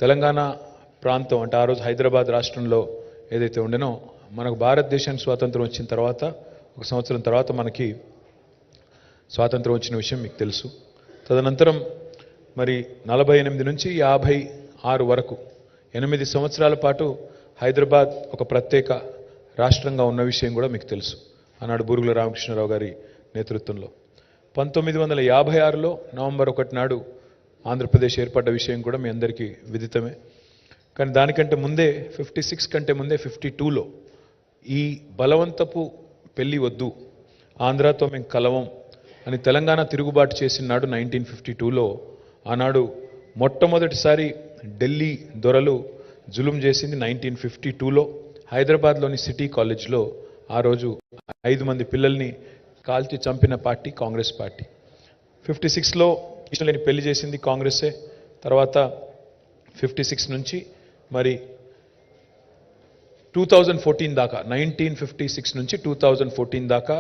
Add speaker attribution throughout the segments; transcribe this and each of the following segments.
Speaker 1: తెలంగాణ ప్రాంతం అంటే ఆ రోజు హైదరాబాద్ రాష్ట్రంలో ఏదైతే ఉండేనో మనకు భారతదేశానికి స్వాతంత్రం వచ్చిన తర్వాత ఒక సంవత్సరం తర్వాత మనకి స్వాతంత్రం వచ్చిన విషయం మీకు తెలుసు. తదనంతరం మరి 48 నుంచి 56 వరకు 8 సంవత్సరాల పాటు హైదరాబాద్ ఒక ప్రత్యేక రాష్ట్రంగా ఉన్న విషయం కూడా మీకు తెలుసు. ఆనాడు బూరుగుల రామకృష్ణరావు గారి నేతృత్వంలో 1956లో నవంబర్ 1 నాడు ఆంధ్రప్రదేశ్ ఏర్పడ్డ విషయం కూడా మీ అందరికీ విదితమే. కానీ దానికంటే ముందే 56 కంటే ముందే 52లో ఈ బలవంతపు పెళ్లి వద్దు, ఆంధ్రాతో మేము కలవం అని తెలంగాణ తిరుగుబాటు చేసిన నాడు 1952లో ఆనాడు మొట్టమొదటిసారి ఢిల్లీ దొరలు జులుం చేసింది 1952లో హైదరాబాద్లోని సిటీ కాలేజ్లో. ఆ రోజు 5 మంది పిల్లల్ని కాల్చి చంపిన పార్టీ కాంగ్రెస్ పార్టీ. 56లో ఇష్టం లేని పెళ్లి చేసింది కాంగ్రెసే. తర్వాత 56 నుంచి మరి 2014 దాకా 1956 నుంచి 2014 దాకా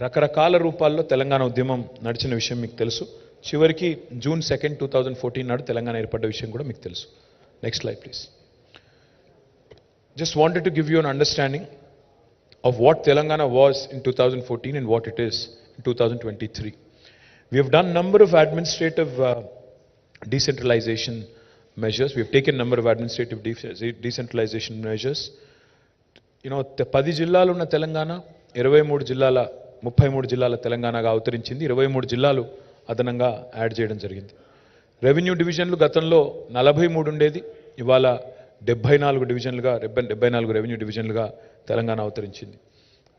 Speaker 1: రకరకాల రూపాల్లో తెలంగాణ ఉద్యమం నడిచిన విషయం మీకు తెలుసు. చివరికి June 2, 2014 నాడు తెలంగాణ ఏర్పడ్డ విషయం కూడా మీకు తెలుసు. Next slide please. Just wanted to give you an understanding of what Telangana was in 2014 and what it is in 2023. We have done number of administrative decentralization measures. We have taken number of administrative decentralization measures. You know, 10 జిల్లాలు ఉన్న తెలంగాణ 33 జిల్లాల తెలంగాణగా అవతరించింది. 23 జిల్లాలు అదనంగా add చేయడం జరిగింది. Revenue డివిజన్లు గతంలో 43 ఉండేది, ఇవాళ 74 డివిజన్లుగా 74 రెవెన్యూ డివిజన్లుగా తెలంగాణ అవతరించింది.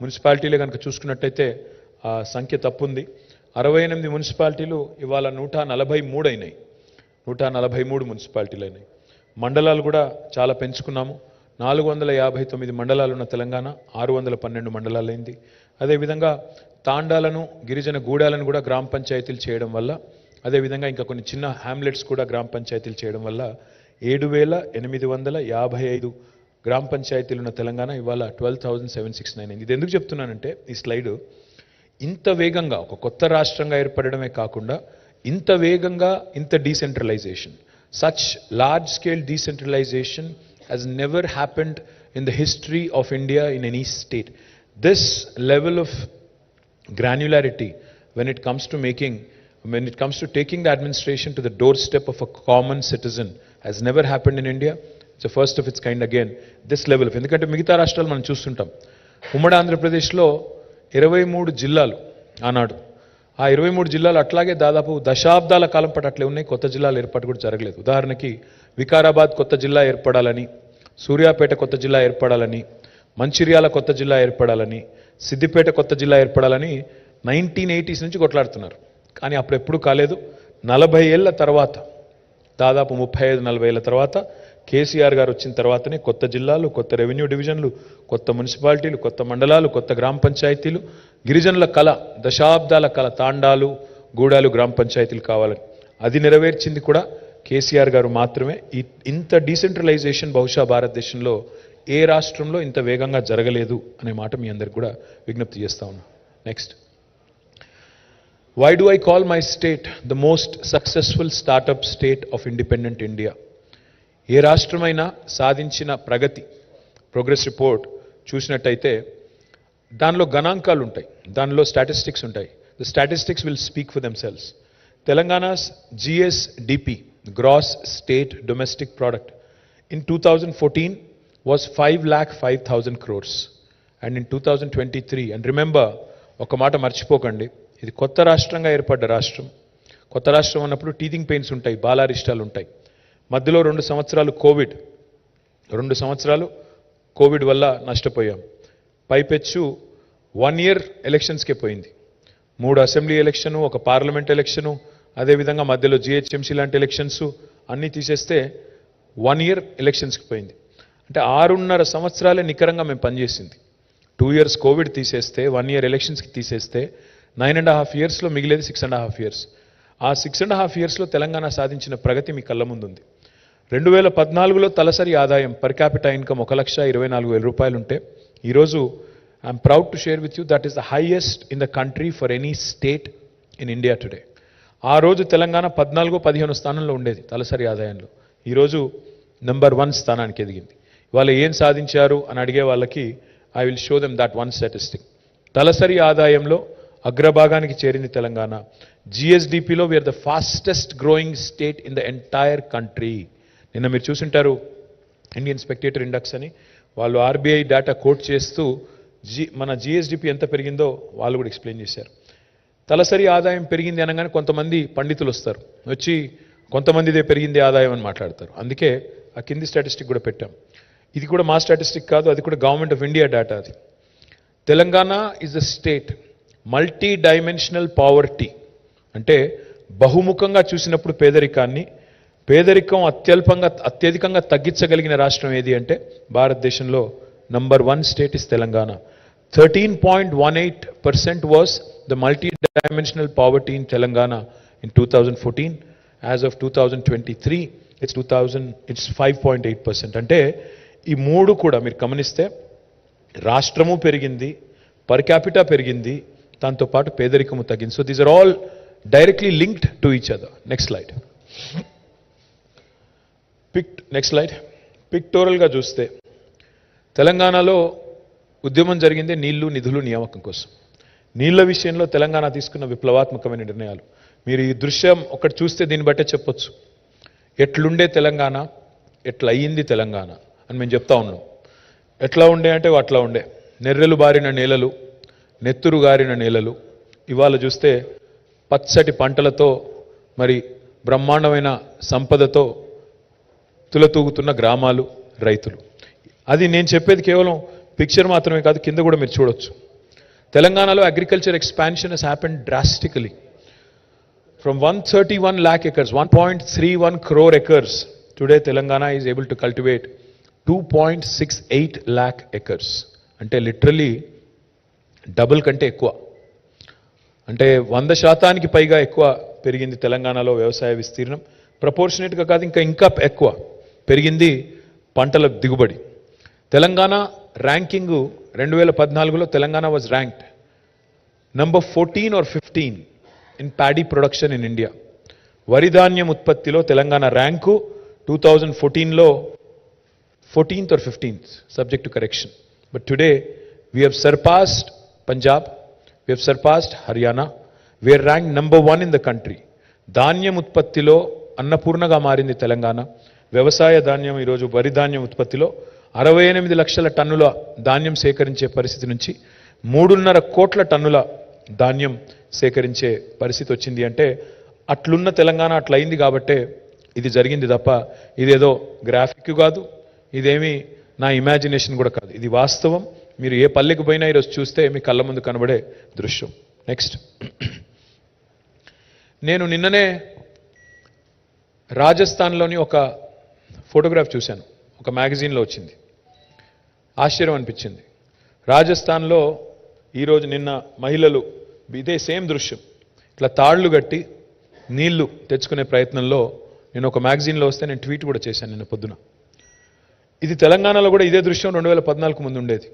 Speaker 1: మున్సిపాలిటీలే కనుక చూసుకున్నట్టయితే ఆ సంఖ్య తప్పుంది. 68 మున్సిపాలిటీలు ఇవాళ 143 అయినాయి. 143 మున్సిపాలిటీలు అయినాయి. మండలాలు కూడా చాలా పెంచుకున్నాము. 459 మండలాలు ఉన్న తెలంగాణ 612 మండలాలైంది. అదేవిధంగా తాండాలను గిరిజన గూడాలను కూడా గ్రామ పంచాయతీలు చేయడం వల్ల, అదేవిధంగా ఇంకా కొన్ని చిన్న హ్యామ్లెట్స్ కూడా గ్రామ పంచాయతీలు చేయడం వల్ల 7,855 గ్రామ పంచాయతీలు ఉన్న తెలంగాణ ఇవాళ 12,769 అయింది. ఇది ఎందుకు చెప్తున్నానంటే ఈ స్లైడ్ ఇంత వేగంగా ఒక కొత్త రాష్ట్రంగా ఏర్పడడమే కాకుండా ఇంత వేగంగా ఇంత decentralisation, such large scale decentralisation has never happened in the history of India in any state. This level of granularity when it comes to taking the administration to the doorstep of a common citizen has never happened in India. It's the first of its kind again. This level of ఎందుకంటే మిగతా రాష్ట్రాలు మనం చూస్తుంటాం. ఉమ్మడి ఆంధ్రప్రదేశ్లో 23 జిల్లాలు ఆనాడు, ఆ 23 జిల్లాలు అట్లాగే దాదాపు దశాబ్దాల కాలం పాటు అట్లే ఉన్నాయి. కొత్త జిల్లాలు ఏర్పాటు కూడా జరగలేదు. ఉదాహరణకి వికారాబాద్ కొత్త జిల్లా ఏర్పడాలని, సూర్యాపేట కొత్త జిల్లా ఏర్పడాలని, మంచిర్యాల కొత్త జిల్లా ఏర్పడాలని, సిద్దిపేట కొత్త జిల్లా ఏర్పడాలని 1980s నుంచి కొట్లాడుతున్నారు. కానీ అప్పుడు ఎప్పుడు కాలేదు. 40 ఏళ్ల తర్వాత, దాదాపు 35-40 ఏళ్ల తర్వాత కేసీఆర్ గారు వచ్చిన తర్వాతనే కొత్త జిల్లాలు, కొత్త రెవెన్యూ డివిజన్లు, కొత్త మున్సిపాలిటీలు, కొత్త మండలాలు, కొత్త గ్రామ పంచాయతీలు, గిరిజనుల కళ, దశాబ్దాల కళ, తాండాలు గూడాలు గ్రామ పంచాయతీలు కావాలని అది నెరవేర్చింది కూడా కేసీఆర్ గారు మాత్రమే. ఇంత డీసెంట్రలైజేషన్ బహుశా భారతదేశంలో ఏ రాష్ట్రంలో ఇంత వేగంగా జరగలేదు అనే మాట మీ అందరికి కూడా విజ్ఞప్తి చేస్తా ఉన్నా. Next. Why do I call my state the most successful startup state of independent India? ఏ రాష్ట్రమైనా సాధించిన ప్రోగ్రెస్ రిపోర్ట్ చూసినట్టయితే దానిలో గణాంకాలు ఉంటాయి, దానిలో స్టాటిస్టిక్స్ ఉంటాయి. The statistics will speak for themselves. తెలంగాణ's GSDP, gross state domestic product, in 2014 was 5,05,000 crores and in 2023, and remember ఒక మాట మర్చిపోకండి, ఇది కొత్త రాష్ట్రంగా ఏర్పడ్డ రాష్ట్రం. కొత్త రాష్ట్రం అన్నప్పుడు టీథింగ్ పెయిన్స్ ఉంటాయి, బాలారిష్టాలు ఉంటాయి. మధ్యలో 2 సంవత్సరాలు కోవిడ్ వల్ల నష్టపోయాం. పైపెచ్చు 1 year ఎలక్షన్స్కే పోయింది. 3 అసెంబ్లీ ఎలక్షను, ఒక పార్లమెంట్ ఎలక్షను, అదేవిధంగా మధ్యలో GHMC లాంటి ఎలక్షన్స్ అన్నీ తీసేస్తే 1 year ఎలక్షన్స్కి పోయింది. అంటే 6.5 సంవత్సరాలే నికరంగా మేము పనిచేసింది. 2 years కోవిడ్ తీసేస్తే, 1 year ఎలక్షన్స్కి తీసేస్తే 9.5 yearsలో మిగిలేది 6.5 years. ఆ 6.5 yearsలో తెలంగాణ సాధించిన ప్రగతి మీ కళ్ళ ముందుంది. 2014లో తలసరి ఆదాయం పర్ క్యాపిటా ఇన్కమ్ 1,24,000 రూపాయలు ఉంటే ఈరోజు I'm proud to share with you that is the highest in the country for any state in India today. ఆ రోజు తెలంగాణ 14-15 స్థానంలో ఉండేది తలసరి ఆదాయంలో. ఈరోజు నంబర్ 1 స్థానానికి ఎదిగింది. ఇవాళ ఏం సాధించారు అని అడిగే వాళ్ళకి I will show them that one statistic. తలసరి ఆదాయంలో అగ్రభాగానికి చేరింది తెలంగాణ. జిఎస్డిపిలో we're the fastest growing state in the entire country. నిన్న మీరు చూసుంటారు ఇండియన్ స్పెక్టేటర్ ఇండెక్స్ అని, వాళ్ళు ఆర్బీఐ డేటా కోట్ చేస్తూ మన జిఎస్డిపి ఎంత పెరిగిందో వాళ్ళు కూడా ఎక్స్ప్లెయిన్ చేశారు. తలసరి ఆదాయం పెరిగింది అనగానే కొంతమంది పండితులు వస్తారు, వచ్చి కొంతమందిదే పెరిగింది ఆదాయం అని మాట్లాడతారు. అందుకే ఆ కింది స్టాటిస్టిక్ కూడా పెట్టాం. ఇది కూడా మా స్టాటిస్టిక్ కాదు, అది కూడా గవర్నమెంట్ ఆఫ్ ఇండియా డేటా. అది Telangana is the state multi dimensional poverty, అంటే బహుముఖంగా చూసినప్పుడు పేదరికం అత్యధికంగా తగ్గించగలిగిన రాష్ట్రం ఏది అంటే భారతదేశంలో number 1 state is Telangana. 13.18% was the multi-dimensional poverty in Telangana in 2014. As of 2023, it's 5.8%. అంటే ఈ మూడు కూడా మీరు గమనిస్తే రాష్ట్రము పెరిగింది, పర్ క్యాపిటా పెరిగింది, దాంతో పాటు పేదరికము తగ్గింది. So these are all directly linked to each other. Next slide. పిక్టోరల్గా చూస్తే తెలంగాణలో ఉద్యమం జరిగిందే నీళ్లు నిధులు నియామకం కోసం. నీళ్ల విషయంలో తెలంగాణ తీసుకున్న విప్లవాత్మకమైన నిర్ణయాలు మీరు ఈ దృశ్యం ఒకటి చూస్తే దీన్ని బట్టే చెప్పొచ్చు. ఎట్లుండే తెలంగాణ, ఎట్లా అయ్యింది తెలంగాణ అని మేము చెప్తా ఉన్నాం. ఎట్లా ఉండే అంటే అట్లా ఉండే. నెర్రెలు బారిన నేలలు, నెత్తురు గారిన నేలలు. ఇవాళ చూస్తే పచ్చటి పంటలతో, మరి బ్రహ్మాండమైన సంపదతో తులతూగుతున్న గ్రామాలు, రైతులు. అది నేను చెప్పేది కేవలం పిక్చర్ మాత్రమే కాదు, కింద కూడా మీరు చూడొచ్చు. తెలంగాణలో agriculture expansion has happened drastically. From 131 lakh acres, 1.31 crore acres, today Telangana is able to cultivate 2.68 lakh acres. అంటే లిటరలీ డబుల్ కంటే ఎక్కువ, అంటే 100% పైగా ఎక్కువ పెరిగింది తెలంగాణలో వ్యవసాయ విస్తీర్ణం. ప్రపోర్షనేట్గా కాదు, ఇంకా ఎక్కువ పెరిగింది పంటల దిగుబడి. తెలంగాణ ర్యాంకింగ్ 2014లో Telangana was ranked number 14 or 15 in paddy production in India. వరి ధాన్యం ఉత్పత్తిలో తెలంగాణ ర్యాంకు 2014లో 14th or 15th, subject to correction. But today we have surpassed Punjab, we have surpassed Haryana, we're rank number 1 in the country. ధాన్యం ఉత్పత్తిలో అన్నపూర్ణగా మారింది తెలంగాణ. వ్యవసాయ ధాన్యం ఈరోజు వరి ధాన్యం ఉత్పత్తిలో 68 లక్షల టన్నుల ధాన్యం సేకరించే పరిస్థితి నుంచి 3.5 కోట్ల టన్నుల ధాన్యం సేకరించే పరిస్థితి వచ్చింది. అంటే అట్లున్న తెలంగాణ అట్లయింది కాబట్టే ఇది జరిగింది తప్ప ఇదేదో గ్రాఫిక్ కాదు, ఇదేమీ నా ఇమాజినేషన్ కూడా కాదు, ఇది వాస్తవం. మీరు ఏ పల్లెకి పోయినా ఈరోజు చూస్తే మీ కళ్ళ ముందు కనబడే దృశ్యం. నెక్స్ట్. నేను నిన్ననే రాజస్థాన్లోని ఒక ఫోటోగ్రాఫ్ చూశాను, ఒక మ్యాగజైన్లో వచ్చింది. ఆశ్చర్యం అనిపించింది. రాజస్థాన్లో ఈరోజు నిన్న మహిళలు ఇదే సేమ్ దృశ్యం, ఇట్లా తాళ్లు కట్టి నీళ్లు తెచ్చుకునే ప్రయత్నంలో నేను ఒక మ్యాగజైన్లో వస్తే నేను ట్వీట్ కూడా చేశాను నిన్న పొద్దున. ఇది తెలంగాణలో కూడా ఇదే దృశ్యం 2014 ముందు ఉండేది.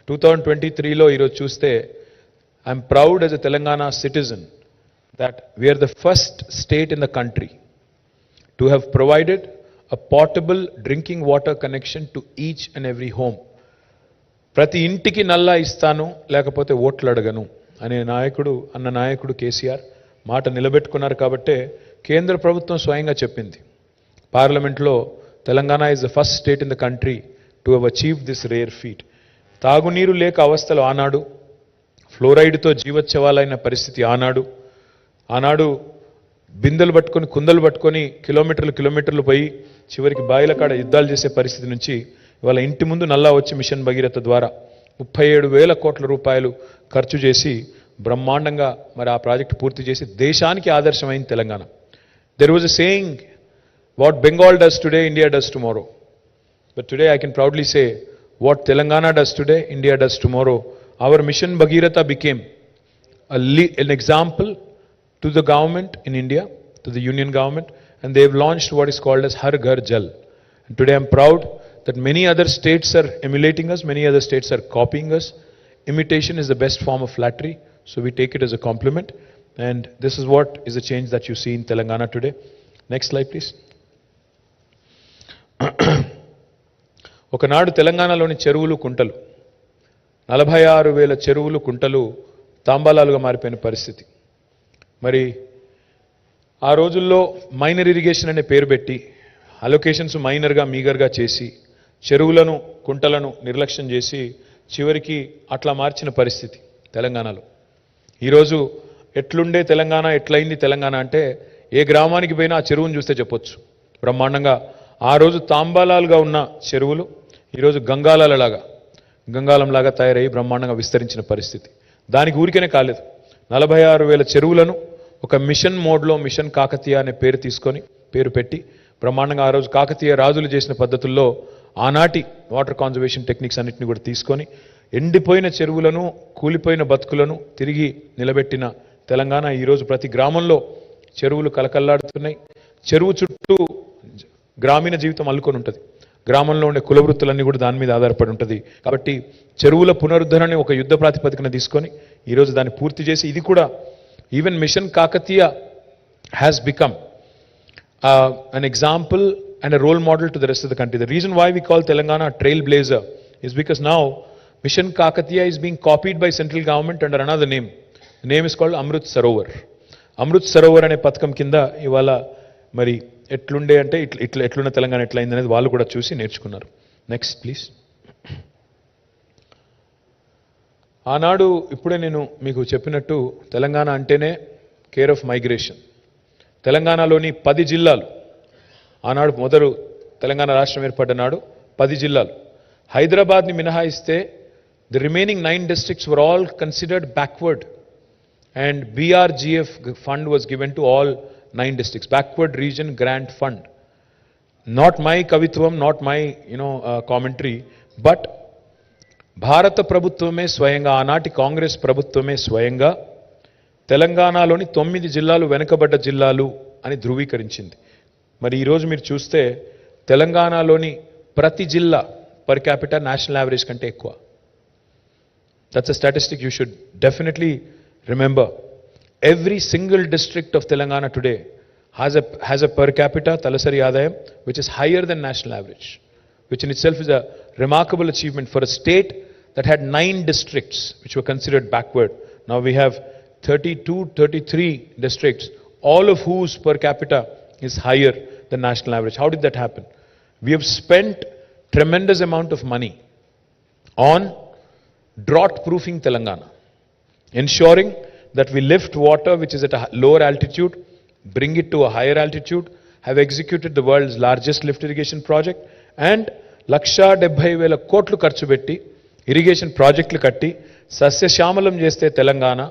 Speaker 1: 2023లో ఈరోజు చూస్తే I'm proud as a Telangana citizen that we are the first state in the country to have provided a portable drinking water connection to each and every home. ప్రతి ఇంటికి నల్లా ఇస్తాను, లేకపోతే ఓట్లు అడగను అనే నాయకుడు కేసీఆర్ మాట నిలబెట్టుకున్నారు. కాబట్టే కేంద్ర ప్రభుత్వం స్వయంగా చెప్పింది పార్లమెంట్లో, Telangana is the first state in the country to have achieve this rare feet. తాగునీరు లేక అవస్థలు ఆనాడు, ఫ్లోరైడ్తో జీవోత్సవాలైన పరిస్థితి ఆనాడు బిందెలు పట్టుకొని కుందలు పట్టుకొని కిలోమీటర్లు పోయి చివరికి బాయిల కాడ యుద్ధాలు చేసే పరిస్థితి నుంచి ఇవాళ ఇంటి ముందు నల్లా వచ్చి మిషన్ భగీరథ ద్వారా 37,000 కోట్ల రూపాయలు ఖర్చు చేసి బ్రహ్మాండంగా మరి ఆ ప్రాజెక్టు పూర్తి చేసి దేశానికి ఆదర్శమైంది Telangana. There was a saying, what Bengal does today India does tomorrow. But today I can proudly say what Telangana does today India does tomorrow. Our mission Bhagiratha became an example to the government in India, to the union government, and they have launched what is called as Har Ghar Jal. And today I am proud that many other states are emulating us, many other states are copying us. Imitation is the best form of flattery, so we take it as a compliment. And this is what is the change that you see in Telangana today. Next slide, please. ఒకనాడు తెలంగాణలోని చెరువులు కుంటలు 46,000 చెరువులు కుంటలు తాంబాలాలుగా మారిపోయిన పరిస్థితి. మరి ఆ రోజుల్లో మైనర్ ఇరిగేషన్ అనే పేరు పెట్టి అలొకేషన్స్ మైనర్గా మీగర్గా చేసి చెరువులను కుంటలను నిర్లక్ష్యం చేసి చివరికి అట్లా మార్చిన పరిస్థితి తెలంగాణలో. ఈరోజు ఎట్లుండే తెలంగాణ, ఎట్లయింది తెలంగాణ అంటే ఏ గ్రామానికి పోయినా ఆ చెరువును చూస్తే చెప్పొచ్చు బ్రహ్మాండంగా. ఆ రోజు తాంబాలాలుగా ఉన్న చెరువులు ఈరోజు గంగాలంలాగా తయారయ్యి బ్రహ్మాండంగా విస్తరించిన పరిస్థితి. దానికి ఊరికనే కాలేదు, 46,000 చెరువులను ఒక మిషన్ మోడ్లో మిషన్ కాకతీయ అనే పేరు పెట్టి బ్రహ్మాండంగా ఆ రోజు కాకతీయ రాజులు చేసిన పద్ధతుల్లో ఆనాటి వాటర్ కాన్జర్వేషన్ టెక్నిక్స్ అన్నింటినీ కూడా తీసుకొని ఎండిపోయిన చెరువులను, కూలిపోయిన బతుకులను తిరిగి నిలబెట్టిన తెలంగాణ. ఈరోజు ప్రతి గ్రామంలో చెరువులు కలకల్లాడుతున్నాయి. చెరువు చుట్టూ గ్రామీణ జీవితం అల్లుకొని ఉంటుంది. గ్రామంలో ఉండే కులవృత్తులన్నీ కూడా దాని మీద ఆధారపడి ఉంటుంది. కాబట్టి చెరువుల పునరుద్ధరణని ఒక యుద్ధ ప్రాతిపదికన తీసుకొని ఈరోజు దాన్ని పూర్తి చేసి ఇది కూడా even mission Kakatiya has become an example and a role model to the rest of the country. The reason why we call Telangana a trailblazer is because now Mission Kakatiya is being copied by central government under another name. The name is called Amrit Sarovar. Amrit Sarovar అనే పథకం కింద ఇవాళ మరి ఎట్లుండే అంటే ఎట్లున్న తెలంగాణ ఎట్లయింది అనేది వాళ్ళు కూడా చూసి నేర్చుకున్నారు. Next please. ఆనాడు ఇప్పుడే నేను మీకు చెప్పినట్టు తెలంగాణ అంటేనే కేర్ ఆఫ్ మైగ్రేషన్. తెలంగాణలోని 10 జిల్లాలు ఆనాడు మొదలు తెలంగాణ రాష్ట్రం ఏర్పడ్డ నాడు 10 జిల్లాలు, హైదరాబాద్ని మినహాయిస్తే the remaining 9 districts were all considered backward and BRGF fund was given to all 9 districts, backward region grant fund. Not my kavitvam, not my commentary, but భారత ప్రభుత్వమే స్వయంగా ఆనాటి కాంగ్రెస్ ప్రభుత్వమే స్వయంగా తెలంగాణలోని 9 జిల్లాలు వెనుకబడ్డ జిల్లాలు అని ధృవీకరించింది. మరి ఈరోజు మీరు చూస్తే తెలంగాణలోని ప్రతి జిల్లా పర్ క్యాపిటల్ నేషనల్ యావరేజ్ కంటే ఎక్కువ. That's a statistic you should definitely remember. Every single district of Telangana today has a per capita talasari adayam which is higher than national average, which in itself is a remarkable achievement for a state that had 9 districts which were considered backward. Now we have 32, 33 districts, all of whose per capita is higher than national average. How did that happen? We have spent tremendous amount of money on drought proofing Telangana, ensuring that we lift water which is at a lower altitude, bring it to a higher altitude, have executed the world's largest lift irrigation project and 1,70,000 కోట్లు ఖర్చు పెట్టి irrigation ప్రాజెక్టులు కట్టి సస్యశ్యామలం చేస్తే తెలంగాణ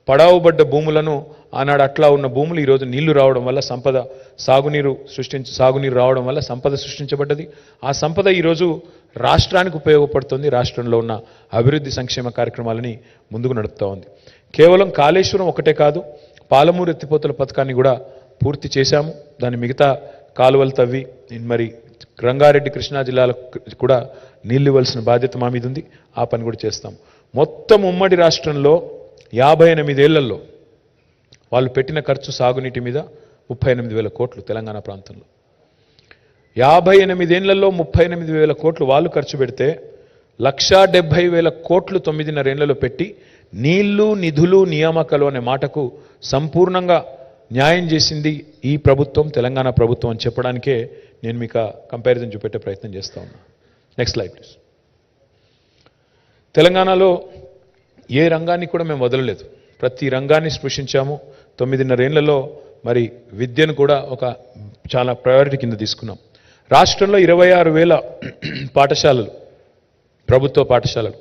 Speaker 1: పడావుబడ్డ భూములను ఆనాడు అట్లా ఉన్న భూములు ఈరోజు నీళ్లు రావడం వల్ల సాగునీరు రావడం వల్ల సంపద సృష్టించబడ్డది. ఆ సంపద ఈరోజు రాష్ట్రానికి ఉపయోగపడుతుంది. రాష్ట్రంలో ఉన్న అభివృద్ధి సంక్షేమ కార్యక్రమాలని ముందుకు నడుపుతూ ఉంది. కేవలం కాళేశ్వరం ఒకటే కాదు, పాలమూరు ఎత్తిపోతల పథకాన్ని కూడా పూర్తి చేశాము. దాని మిగతా కాలువలు తవ్వి మరి రంగారెడ్డి కృష్ణా జిల్లాలకు కూడా నీళ్లు ఇవ్వాల్సిన బాధ్యత మా మీద ఉంది. ఆ పని కూడా చేస్తాం. మొత్తం ఉమ్మడి రాష్ట్రంలో 58 ఏళ్లలో వాళ్ళు పెట్టిన ఖర్చు సాగునీటి మీద 38,000 కోట్లు. తెలంగాణ ప్రాంతంలో 58 ఏళ్లలో 38,000 కోట్లు వాళ్ళు ఖర్చు పెడితే 1,70,000 కోట్లు 9.5 ఏళ్లలో పెట్టి నీళ్లు, నిధులు, నియామకాలు అనే మాటకు సంపూర్ణంగా న్యాయం చేసింది ఈ ప్రభుత్వం, తెలంగాణ ప్రభుత్వం అని చెప్పడానికే నేను మీకు కంపారిజన్ చూపెట్టే ప్రయత్నం చేస్తా ఉన్నా. Next slide please. తెలంగాణలో ఏ రంగాన్ని కూడా మేము వదలలేదు, ప్రతి రంగాన్ని స్పృశించాము. 9.5 ఏళ్లలో మరి విద్యను కూడా ఒక చాలా ప్రయారిటీ కింద తీసుకున్నాం. రాష్ట్రంలో 26,000 పాఠశాలలు, ప్రభుత్వ పాఠశాలలు,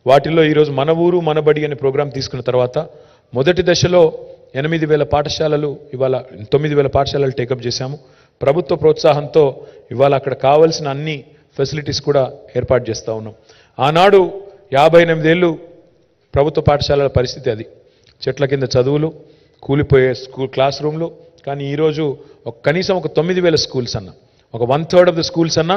Speaker 1: వాటిల్లో ఈరోజు మన ఊరు మన బడి అనే ప్రోగ్రాం తీసుకున్న తర్వాత మొదటి దశలో 8,000 పాఠశాలలు, ఇవాళ 9,000 పాఠశాలలు టేకప్ చేశాము. ప్రభుత్వ ప్రోత్సాహంతో ఇవాళ అక్కడ కావాల్సిన అన్ని ఫెసిలిటీస్ కూడా ఏర్పాటు చేస్తూ ఉన్నాం. ఆనాడు 58 ఏళ్ళు ప్రభుత్వ పాఠశాలల పరిస్థితి అది. చెట్ల కింద చదువులు, కూలిపోయే క్లాస్ రూమ్లు. కానీ ఈరోజు కనీసం ఒక 9,000 స్కూల్స్ అన్న, ఒక 1/3 ఆఫ్ ద స్కూల్స్ అన్న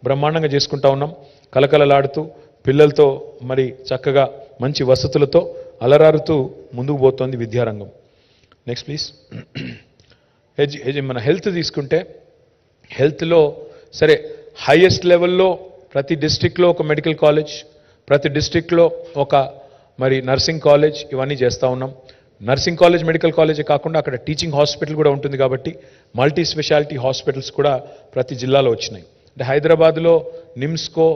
Speaker 1: బ్రహ్మాండంగా చేసుకుంటా ఉన్నాం. కలకలలాడుతూ పిల్లలతో మరి చక్కగా మంచి వసతులతో అలరారుతూ ముందుకు పోతోంది విద్యారంగం. Next please. మన హెల్త్ తీసుకుంటే హెల్త్లో సరే హైయెస్ట్ లెవెల్లో ప్రతి డిస్ట్రిక్ట్లో ఒక మెడికల్ కాలేజ్, ప్రతి డిస్ట్రిక్ట్లో ఒక మరి నర్సింగ్ కాలేజ్, ఇవన్నీ చేస్తూ ఉన్నాం. నర్సింగ్ కాలేజ్, మెడికల్ కాలేజే కాకుండా అక్కడ టీచింగ్ హాస్పిటల్ కూడా ఉంటుంది కాబట్టి మల్టీ స్పెషాలిటీ హాస్పిటల్స్ కూడా ప్రతి జిల్లాలో వచ్చినాయి. అంటే హైదరాబాద్లో నిమ్స్కో,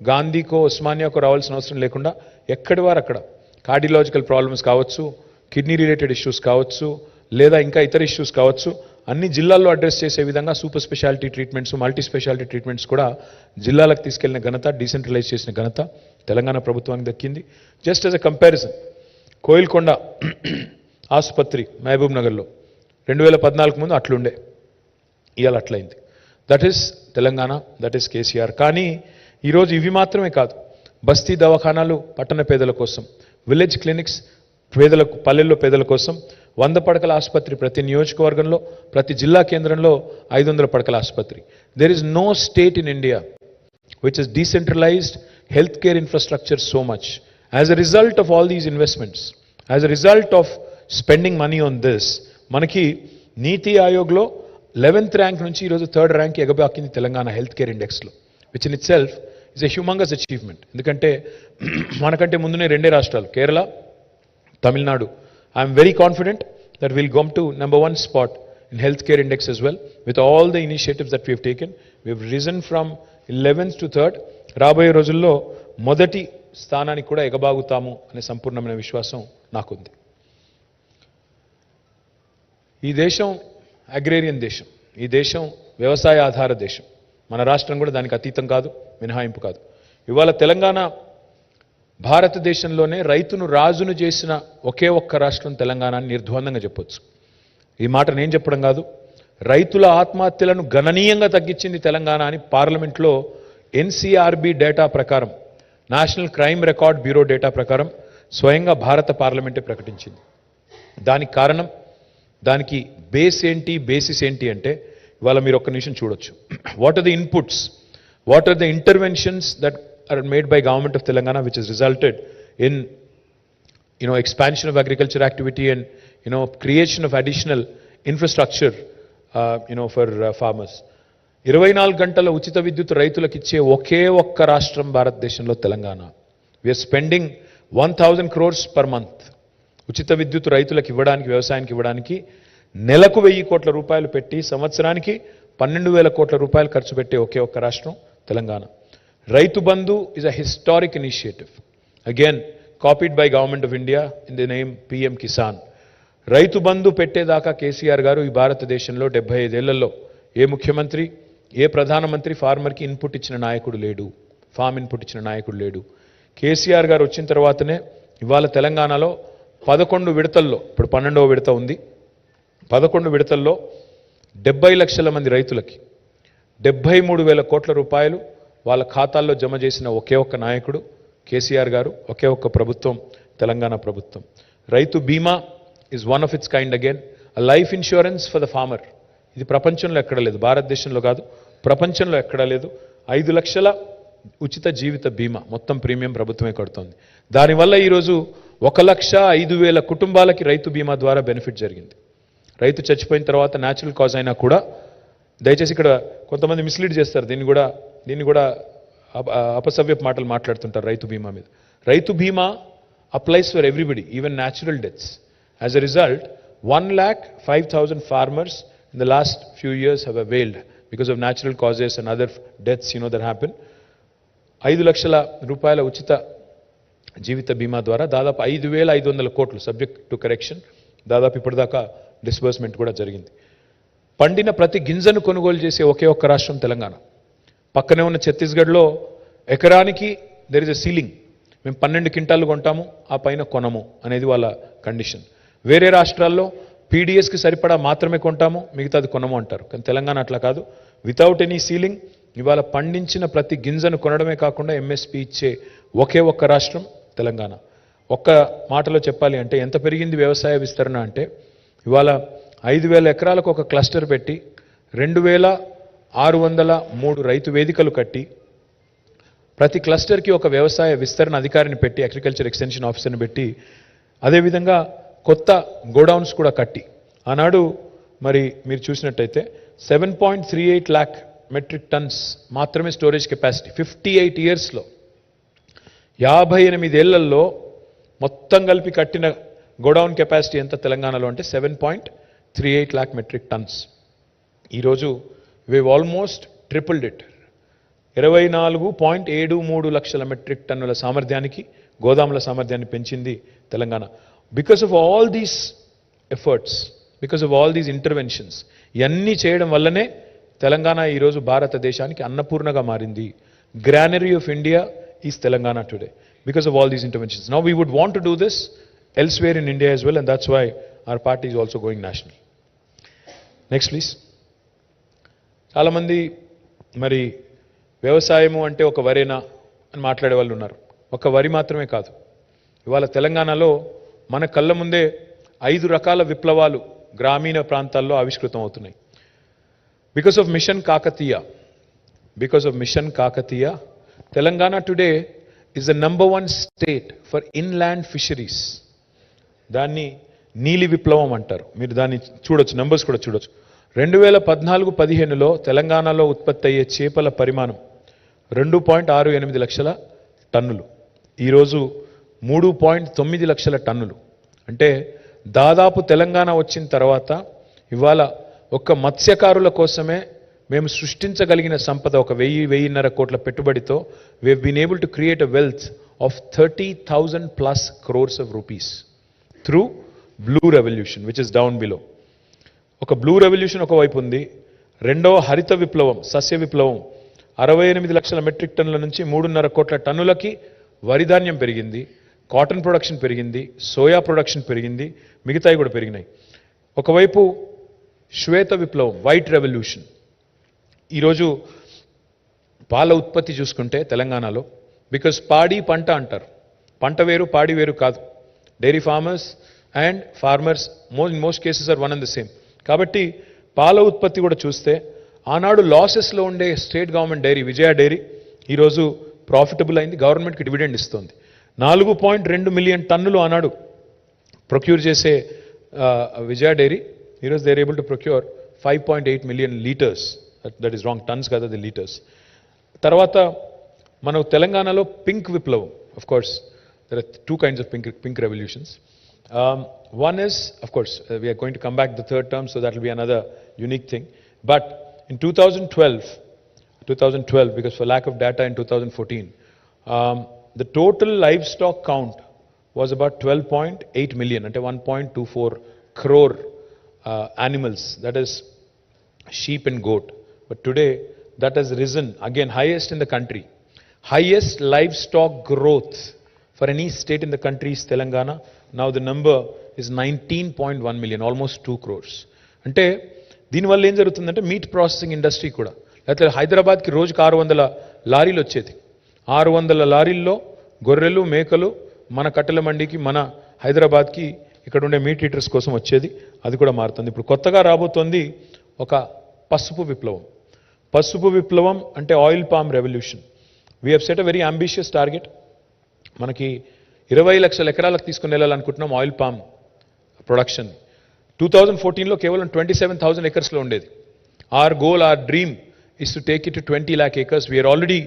Speaker 1: గాంధీకో, ఉస్మానియాకో రావాల్సిన అవసరం లేకుండా ఎక్కడి వారు అక్కడ కార్డియలాజికల్ ప్రాబ్లమ్స్ కావచ్చు, కిడ్నీ రిలేటెడ్ ఇష్యూస్ కావచ్చు, లేదా ఇంకా ఇతర ఇష్యూస్ కావచ్చు, అన్ని జిల్లాల్లో అడ్రస్ చేసే విధంగా super speciality treatments, multi speciality treatments కూడా జిల్లాలకు తీసుకెళ్లిన ఘనత, డీసెంట్రలైజ్ చేసిన ఘనత తెలంగాణ ప్రభుత్వానికి దక్కింది. Just as a comparison, Koilkonda ఆసుపత్రి మహబూబ్ నగర్లో 2014 ముందు అట్లుండే, ఇవాళ అట్లయింది. That is Telangana, that is KCR. కానీ ఈరోజు ఇవి మాత్రమే కాదు, బస్తీ దవాఖానాలు పట్టణ పేదల కోసం, విలేజ్ క్లినిక్స్ పేదలకు, పల్లెల్లో పేదల కోసం, 100 పడకల ఆసుపత్రి ప్రతి నియోజకవర్గంలో, ప్రతి జిల్లా కేంద్రంలో 500 పడకల ఆసుపత్రి. There is no state in India which is decentralized health care infrastructure so much. As a result of all these investments, as a result of spending money on this, మనకి నీతి ఆయోగ్లో 11th ర్యాంక్ నుంచి ఈరోజు 3rd rank ఎగబాకింది Telangana health care ఇండెక్స్లో, which in itself is a humongous achievement. ఎందుకంటే మనకంటే ముందునే 2 రాష్ట్రాలు, Kerala, Tamil Nadu. I'm very confident that will come to number 1 spot in health care index as well with all the initiatives that we have taken. We have risen from 11th to 3rd. రాబోయే రోజుల్లో మొదటి స్థానానికి కూడా ఎగబాగుతాము అనే సంపూర్ణమైన విశ్వాసం నాకుంది. ఈ దేశం అగ్రేరియన్ దేశం, ఈ దేశం వ్యవసాయ ఆధార దేశం. మన రాష్ట్రం కూడా దానికి అతీతం కాదు, మినహాయింపు కాదు. ఇవాళ తెలంగాణ భారతదేశంలోనే రైతును రాజును చేసిన ఒకే ఒక్క రాష్ట్రం తెలంగాణ అని నిర్ద్వందంగా చెప్పొచ్చు. ఈ మాట నేను చెప్పడం కాదు, రైతుల ఆత్మహత్యలను గణనీయంగా తగ్గించింది తెలంగాణ అని పార్లమెంట్లో ఎన్సీఆర్బీ డేటా ప్రకారం, national crime record bureau data ప్రకారం స్వయంగా భారత పార్లమెంటే ప్రకటించింది. దానికి కారణం, దానికి బేస్ ఏంటి, బేసిస్ ఏంటి అంటే ఇవాళ మీరు ఒక్క నిమిషం చూడొచ్చు. What are the inputs, what are the interventions that are made by government of Telangana which is resulted in expansion of agriculture activity and creation of additional infrastructure for farmers. 24 గంటల ఉచిత విద్యుత్ రైతులకు ఇచ్చే ఒకే ఒక్క రాష్ట్రం భారతదేశంలో Telangana. We are spending 1000 crores per month ఉచిత విద్యుత్ రైతులకు ఇవ్వడానికి, వ్యవసాయానికి ఇవ్వడానికి. నెలకు 1000 కోట్ల రూపాయలు పెట్టి సంవత్సరానికి 12,000 కోట్ల రూపాయలు ఖర్చు పెట్టే ఒకే ఒక్క రాష్ట్రం Telangana. Rythu Bandhu is a historic initiative, again copied by Government of India in the name PM Kisan. Rythu Bandhu పెట్టేదాకా KCR గారు ఈ భారతదేశంలో 75 ఏళ్లలో ఏ ముఖ్యమంత్రి, ఏ ప్రధానమంత్రి ఫార్మర్కి ఇన్పుట్ ఇచ్చిన నాయకుడు లేడు, ఫామ్ ఇన్పుట్ ఇచ్చిన నాయకుడు లేడు. కేసీఆర్ గారు వచ్చిన తర్వాతనే ఇవాళ తెలంగాణలో 11 విడతల్లో, ఇప్పుడు 12వ విడత ఉంది, 11 విడతల్లో 70 లక్షల మంది రైతులకి 73,000 కోట్ల రూపాయలు వాళ్ళ ఖాతాల్లో జమ చేసిన ఒకే ఒక్క నాయకుడు కేసీఆర్ గారు, ఒకే ఒక్క ప్రభుత్వం తెలంగాణ ప్రభుత్వం. Rythu Bima is one of its kind again, a life insurance for the farmer. ఇది ప్రపంచంలో ఎక్కడ లేదు, భారతదేశంలో కాదు, ప్రపంచంలో ఎక్కడా లేదు. 5 లక్షల ఉచిత జీవిత బీమా మొత్తం ప్రీమియం ప్రభుత్వమే కడుతోంది. దానివల్ల ఈరోజు 1,05,000 కుటుంబాలకి రైతు బీమా ద్వారా బెనిఫిట్ జరిగింది. రైతు చచ్చిపోయిన తర్వాత న్యాచురల్ కాజ్ అయినా కూడా, దయచేసి ఇక్కడ కొంతమంది మిస్లీడ్ చేస్తారు, దీన్ని కూడా అపసవ్యపు మాటలు మాట్లాడుతుంటారు రైతు బీమా మీద. రైతు బీమా applies for everybody, even natural deaths. As a result 1,05,000 farmers in the last few years have availed because of natural causes and other deaths that happen. 5 లక్షల రూపాయల ఉచిత జీవిత బీమా ద్వారా దాదాపు 5,500 కోట్లు, సబ్జెక్ట్ టు కరెక్షన్, దాదాపు ఇప్పటిదాకా డిస్బర్స్మెంట్ కూడా జరిగింది. పండిన ప్రతి గింజను కొనుగోలు చేసే ఒకే ఒక్క రాష్ట్రం తెలంగాణ. పక్కనే ఉన్న ఛత్తీస్గఢ్లో ఎకరానికి దెర్ ఇస్ ఎ సీలింగ్, మేము 12 క్వింటాలు కొంటాము, ఆ పైన కొనము అనేది వాళ్ళ కండిషన్. వేరే రాష్ట్రాల్లో పీడిఎస్కి సరిపడా మాత్రమే కొంటాము, మిగతాది కొనము అంటారు. కానీ తెలంగాణ అట్లా కాదు, వితౌట్ ఎనీ సీలింగ్ ఇవాళ పండించిన ప్రతి గింజను కొనడమే కాకుండా ఎంఎస్పీ ఇచ్చే ఒకే ఒక్క రాష్ట్రం తెలంగాణ. ఒక్క మాటలో చెప్పాలి అంటే ఎంత పెరిగింది వ్యవసాయ విస్తరణ అంటే, ఇవాళ 5,000 ఎకరాలకు ఒక క్లస్టర్ పెట్టి 2,603 రైతు వేదికలు కట్టి, ప్రతి క్లస్టర్కి ఒక వ్యవసాయ విస్తరణ అధికారిని పెట్టి, అగ్రికల్చర్ ఎక్స్టెన్షన్ ఆఫీసర్ని పెట్టి, అదేవిధంగా కొత్త గోడౌన్స్ కూడా కట్టి, ఆనాడు మరి మీరు చూసినట్టయితే 7.38 lakh మెట్రిక్ టన్స్ మాత్రమే స్టోరేజ్ కెపాసిటీ 58 ఇయర్స్లో 58 ఏళ్లలో మొత్తం కలిపి కట్టిన గోడౌన్ కెపాసిటీ ఎంత తెలంగాణలో అంటే 7.38 lakh మెట్రిక్ టన్స్. ఈరోజు we've ఆల్మోస్ట్ ట్రిపుల్డ్ ఇట్. 24.73 లక్షల మెట్రిక్ టన్నుల సామర్థ్యానికి గోదాముల సామర్థ్యాన్ని పెంచింది Telangana. Because of all these efforts, because of all these interventions, ఇవన్నీ చేయడం వల్లనే తెలంగాణ ఈరోజు భారతదేశానికి అన్నపూర్ణగా మారింది. Granary of India is Telangana today because of all these interventions. Now we would want to do this elsewhere in India as well, and that's why our party is also going national. Next please. చాలా మంది మరి వ్యవసాయము అంటే ఒక వరేనా అని మాట్లాడే వాళ్ళు ఉన్నారు. ఒక వరి మాత్రమే కాదు, ఇవాళ తెలంగాణలో మన కళ్ళ ముందే 5 రకాల విప్లవాలు గ్రామీణ ప్రాంతాల్లో ఆవిష్కృతం అవుతున్నాయి. Because of mission Kakatiya Telangana today is the number 1 state for inland fisheries. దాన్ని నీలి విప్లవం అంటారు. మీరు దాన్ని చూడొచ్చు, నంబర్స్ కూడా చూడొచ్చు. 2014-15లో తెలంగాణలో ఉత్పత్తి అయ్యే చేపల పరిమాణం 2.68 లక్షల టన్నులు. ఈరోజు 3.9 లక్షల టన్నులు. అంటే దాదాపు తెలంగాణ వచ్చిన తర్వాత ఇవాళ ఒక్క మత్స్యకారుల కోసమే మేము సృష్టించగలిగిన సంపద ఒక 1,000-1,500 కోట్ల పెట్టుబడితో we have been able to create a wealth of 30,000 plus crores of rupees through blue revolution, which is down below. ఒక బ్లూ రెవల్యూషన్ ఒకవైపు ఉంది, రెండవ హరిత విప్లవం, సస్య విప్లవం 68 లక్షల మెట్రిక్ టన్నుల నుంచి 3.5 కోట్ల టన్నులకి వరిధాన్యం పెరిగింది, కాటన్ ప్రొడక్షన్ పెరిగింది, సోయా ప్రొడక్షన్ పెరిగింది, మిగతాయి కూడా పెరిగినాయి. ఒకవైపు శ్వేత విప్లవం, వైట్ రెవల్యూషన్. ఈరోజు పాల ఉత్పత్తి చూసుకుంటే తెలంగాణలో, బికాస్ పాడి పంట అంటారు, పంట వేరు పాడి వేరు కాదు. Dairy farmers and farmers in most cases are one and the same. కాబట్టి పాల ఉత్పత్తి కూడా చూస్తే ఆనాడు లాసెస్లో ఉండే state government dairy Vijaya dairy ఈరోజు ప్రాఫిటబుల్ అయింది, గవర్నమెంట్కి డివిడెండ్ ఇస్తుంది. 4.2 మిలియన్ టన్నులు ఆనాడు ప్రొక్యూర్ చేసే విజయ డైరీ ఈరోజు they are able to procure 5.8 million litres. That is wrong, tons కదా, ది లీటర్స్. తర్వాత మన తెలంగాణలో పింక్ విప్లవం. Of course there are 2 kinds of pink revolutions. One is, of course, we are going to come back the third term, so that will be another unique thing. But in 2012, because for lack of data in 2014, the total livestock count was about 12.8 million, ante 1.24 crore animals, that is sheep and goat. But today that has risen again, highest in the country. Highest livestock growth for any state in the country is Telangana. Now the number is 19.1 million, almost 2 crores. అంటే దీనివల్ల ఏం జరుగుతుందంటే meet processing industry కూడా, లేకపోతే హైదరాబాద్కి రోజుకి 600 లారీలు వచ్చేది. 600 లారీల్లో గొర్రెలు మేకలు మన కట్టెల మండికి, మన హైదరాబాద్కి ఇక్కడ ఉండే మీట్ ఈటర్స్ కోసం వచ్చేది. అది కూడా మారుతుంది. ఇప్పుడు కొత్తగా రాబోతోంది ఒక పసుపు విప్లవం. పసుపు విప్లవం అంటే oil palm revolution. We have set a very ambitious target. మనకి 20 లక్షల ఎకరాలకు తీసుకుని వెళ్ళాలనుకుంటున్నాం ఆయిల్ పామ్ ప్రొడక్షన్. 2014లో కేవలం 27,000 ఎకర్స్లో ఉండేది. Our goal, our dream is to take it to 20 lakh acres. We are already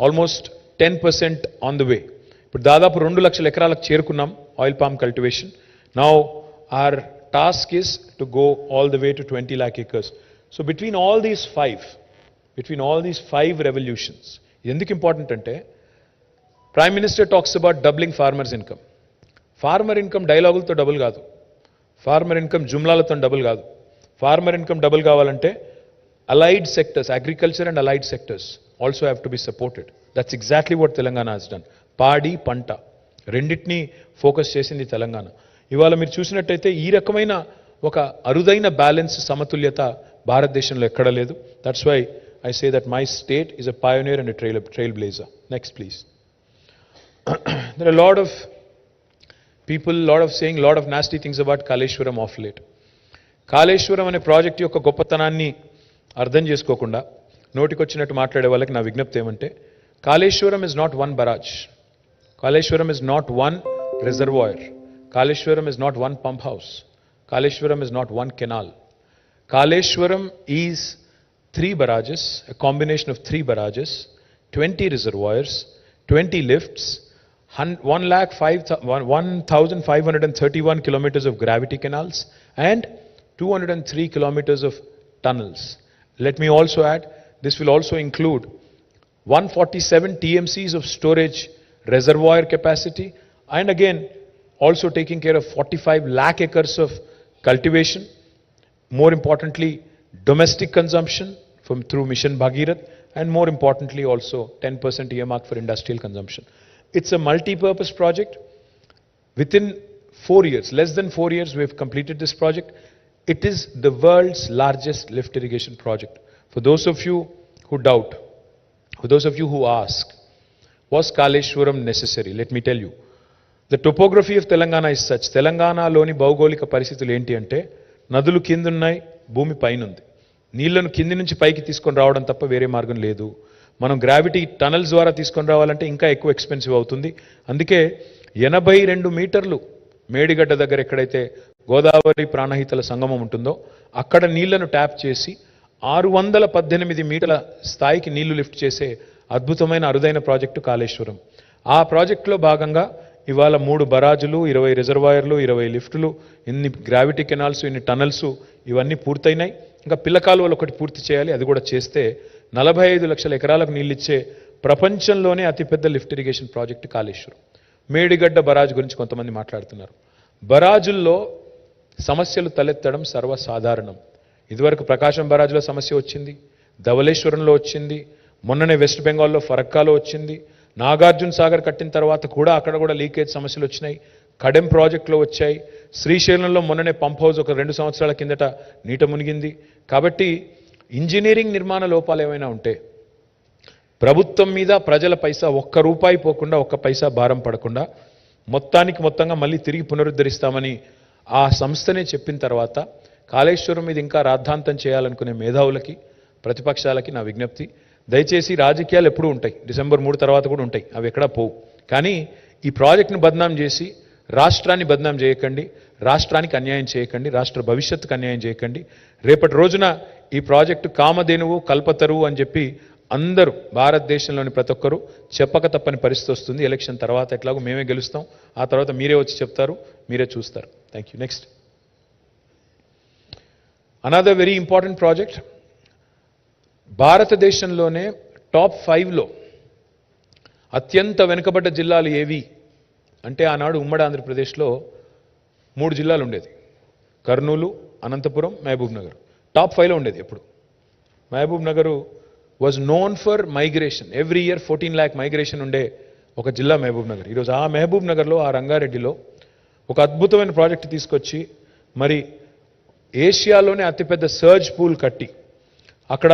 Speaker 1: almost 10% on the way. ఇప్పుడు దాదాపు 2 లక్షల ఎకరాలకు చేరుకున్నాం oil palm cultivation. Now our task is to go all the way to 20 lakh acres. So between all these five revolutions, ఎందుకు important అంటే prime minister talks about doubling farmers income. Farmer income డైలాగులతో double కాదు, farmer income జుమ్లాలతో double కాదు. Farmer income double కావాలంటే allied sectors, agriculture and allied sectors also have to be supported. That's exactly what Telangana has done. పాడి పంట రెండింటినీ focus చేసింది తెలంగాణ. ఇవాళ మీరు చూసినట్టయితే ఈ రకమైన ఒక అరుదైన బ్యాలెన్స్, సమతుల్యత భారతదేశంలో ఎక్కడ లేదు. That's why I say that my state is a pioneer and a trailblazer. Next, please. There are a lot of people, saying a lot of nasty things about Kaleshwaram of late. Kaleshwaram అనే project యొక్క గొప్పతనాన్ని అర్థం చేసుకోకుండా నోటికొచ్చినట్టు మాట్లాడే వాళ్ళకి నా విజ్ఞప్తి ఏమంటే, Kaleshwaram is not one barrage, Kaleshwaram is not one reservoir, Kaleshwaram is not one pump house, Kaleshwaram is not one canal. Kaleshwaram is 3 barrages, a combination of 3 barrages, 20 reservoirs, 20 lifts, 1,531 kilometers of gravity canals, and 203 kilometers of tunnels. Let me also add, this will also include 147 TMCs of storage reservoir capacity, and again, also taking care of 45 lakh acres of cultivation. More importantly, domestic consumption through Mission Bhagirath, and more importantly also 10% earmark for industrial consumption. It's a multi-purpose project. Within 4 years, less than 4 years, we have completed this project. It is the world's largest lift irrigation project. For those of you who doubt, for those of you who ask, was Kaleshwaram necessary? Let me tell you. The topography of Telangana is such. తెలంగాణలోని భౌగోళిక పరిస్థితులు ఏంటి అంటే నదులు కింద ఉన్నాయి, భూమి పైన ఉంది. నీళ్లను కింది నుంచి పైకి తీసుకొని రావడం తప్ప వేరే మార్గం లేదు. మనం గ్రావిటీ టనల్స్ ద్వారా తీసుకొని రావాలంటే ఇంకా ఎక్కువ ఎక్స్పెన్సివ్ అవుతుంది. అందుకే 82 మీటర్లు మేడిగడ్డ దగ్గర ఎక్కడైతే గోదావరి ప్రాణహితల సంగమం ఉంటుందో అక్కడ నీళ్లను ట్యాప్ చేసి 618 మీటర్ల స్థాయికి నీళ్లు లిఫ్ట్ చేసే అద్భుతమైన అరుదైన ప్రాజెక్టు కాళేశ్వరం. ఆ ప్రాజెక్టులో భాగంగా ఇవాళ 3 బరాజులు, 20 రిజర్వాయర్లు, 20 లిఫ్టులు, ఇన్ని గ్రావిటీ కెనాల్స్, ఇన్ని టనల్స్ ఇవన్నీ పూర్తయినాయి. ఇంకా పిల్లకాలువలు ఒకటి పూర్తి చేయాలి. అది కూడా చేస్తే 45 లక్షల ఎకరాలకు నీళ్ళిచ్చే ప్రపంచంలోనే అతిపెద్ద lift irrigation project Kaleshwaram. Medigadda barrage గురించి కొంతమంది మాట్లాడుతున్నారు. బరాజుల్లో సమస్యలు తలెత్తడం సర్వసాధారణం. ఇదివరకు ప్రకాశం బరాజులో సమస్య వచ్చింది, ధవళేశ్వరంలో వచ్చింది, మొన్ననే వెస్ట్ బెంగాల్లో ఫరక్కాలో వచ్చింది, నాగార్జున సాగర్ కట్టిన తర్వాత కూడా అక్కడ కూడా లీకేజ్ సమస్యలు వచ్చినాయి, కడెం ప్రాజెక్టులో వచ్చాయి, శ్రీశైలంలో మొన్ననే పంప్ హౌస్ ఒక 2 సంవత్సరాల కిందట నీట మునిగింది. కాబట్టి ఇంజనీరింగ్ నిర్మాణ లోపాలు ఏమైనా ఉంటే ప్రభుత్వం మీద ప్రజల పైసా ఒక్క రూపాయి పోకుండా, ఒక్క పైసా భారం పడకుండా మొత్తంగా మళ్ళీ తిరిగి పునరుద్ధరిస్తామని ఆ సంస్థనే చెప్పిన తర్వాత కాళేశ్వరం మీద ఇంకా రాద్ధాంతం చేయాలనుకునే మేధావులకి, ప్రతిపక్షాలకి నా విజ్ఞప్తి, దయచేసి రాజకీయాలు ఎప్పుడూ ఉంటాయి, డిసెంబర్ 3 తర్వాత కూడా ఉంటాయి, అవి ఎక్కడా పోవు. కానీ ఈ ప్రాజెక్టును బద్నాం చేసి రాష్ట్రాన్ని బద్నాం చేయకండి, రాష్ట్రానికి అన్యాయం చేయకండి, రాష్ట్ర భవిష్యత్తుకు అన్యాయం చేయకండి. రేపటి రోజున ఈ ప్రాజెక్టు కామధేనువు, కల్పతరువు అని చెప్పి అందరూ భారతదేశంలోని ప్రతి ఒక్కరూ చెప్పక తప్పని పరిస్థితి వస్తుంది. ఎలక్షన్ తర్వాత ఎట్లాగో మేమే గెలుస్తాం, ఆ తర్వాత మీరే వచ్చి చెప్తారు, మీరే చూస్తారు. Thank you. Next, another very important project. భారతదేశంలోనే టాప్ 5లో అత్యంత వెనుకబడ్డ జిల్లాలు ఏవి అంటే ఆనాడు ఉమ్మడి ఆంధ్రప్రదేశ్లో 3 జిల్లాలు ఉండేది, కర్నూలు, అనంతపురం, మహబూబ్ నగర్. టాప్ 5లో ఉండేది ఎప్పుడు. Mahbubnagar was known for migration. Every year 14 lakh migration ఉండే ఒక జిల్లా మహబూబ్ నగర్. ఈరోజు ఆ మహబూబ్ నగర్లో, ఆ రంగారెడ్డిలో ఒక అద్భుతమైన ప్రాజెక్టు తీసుకొచ్చి మరి ఏషియాలోనే అతిపెద్ద సర్జ్ పూల్ కట్టి అక్కడ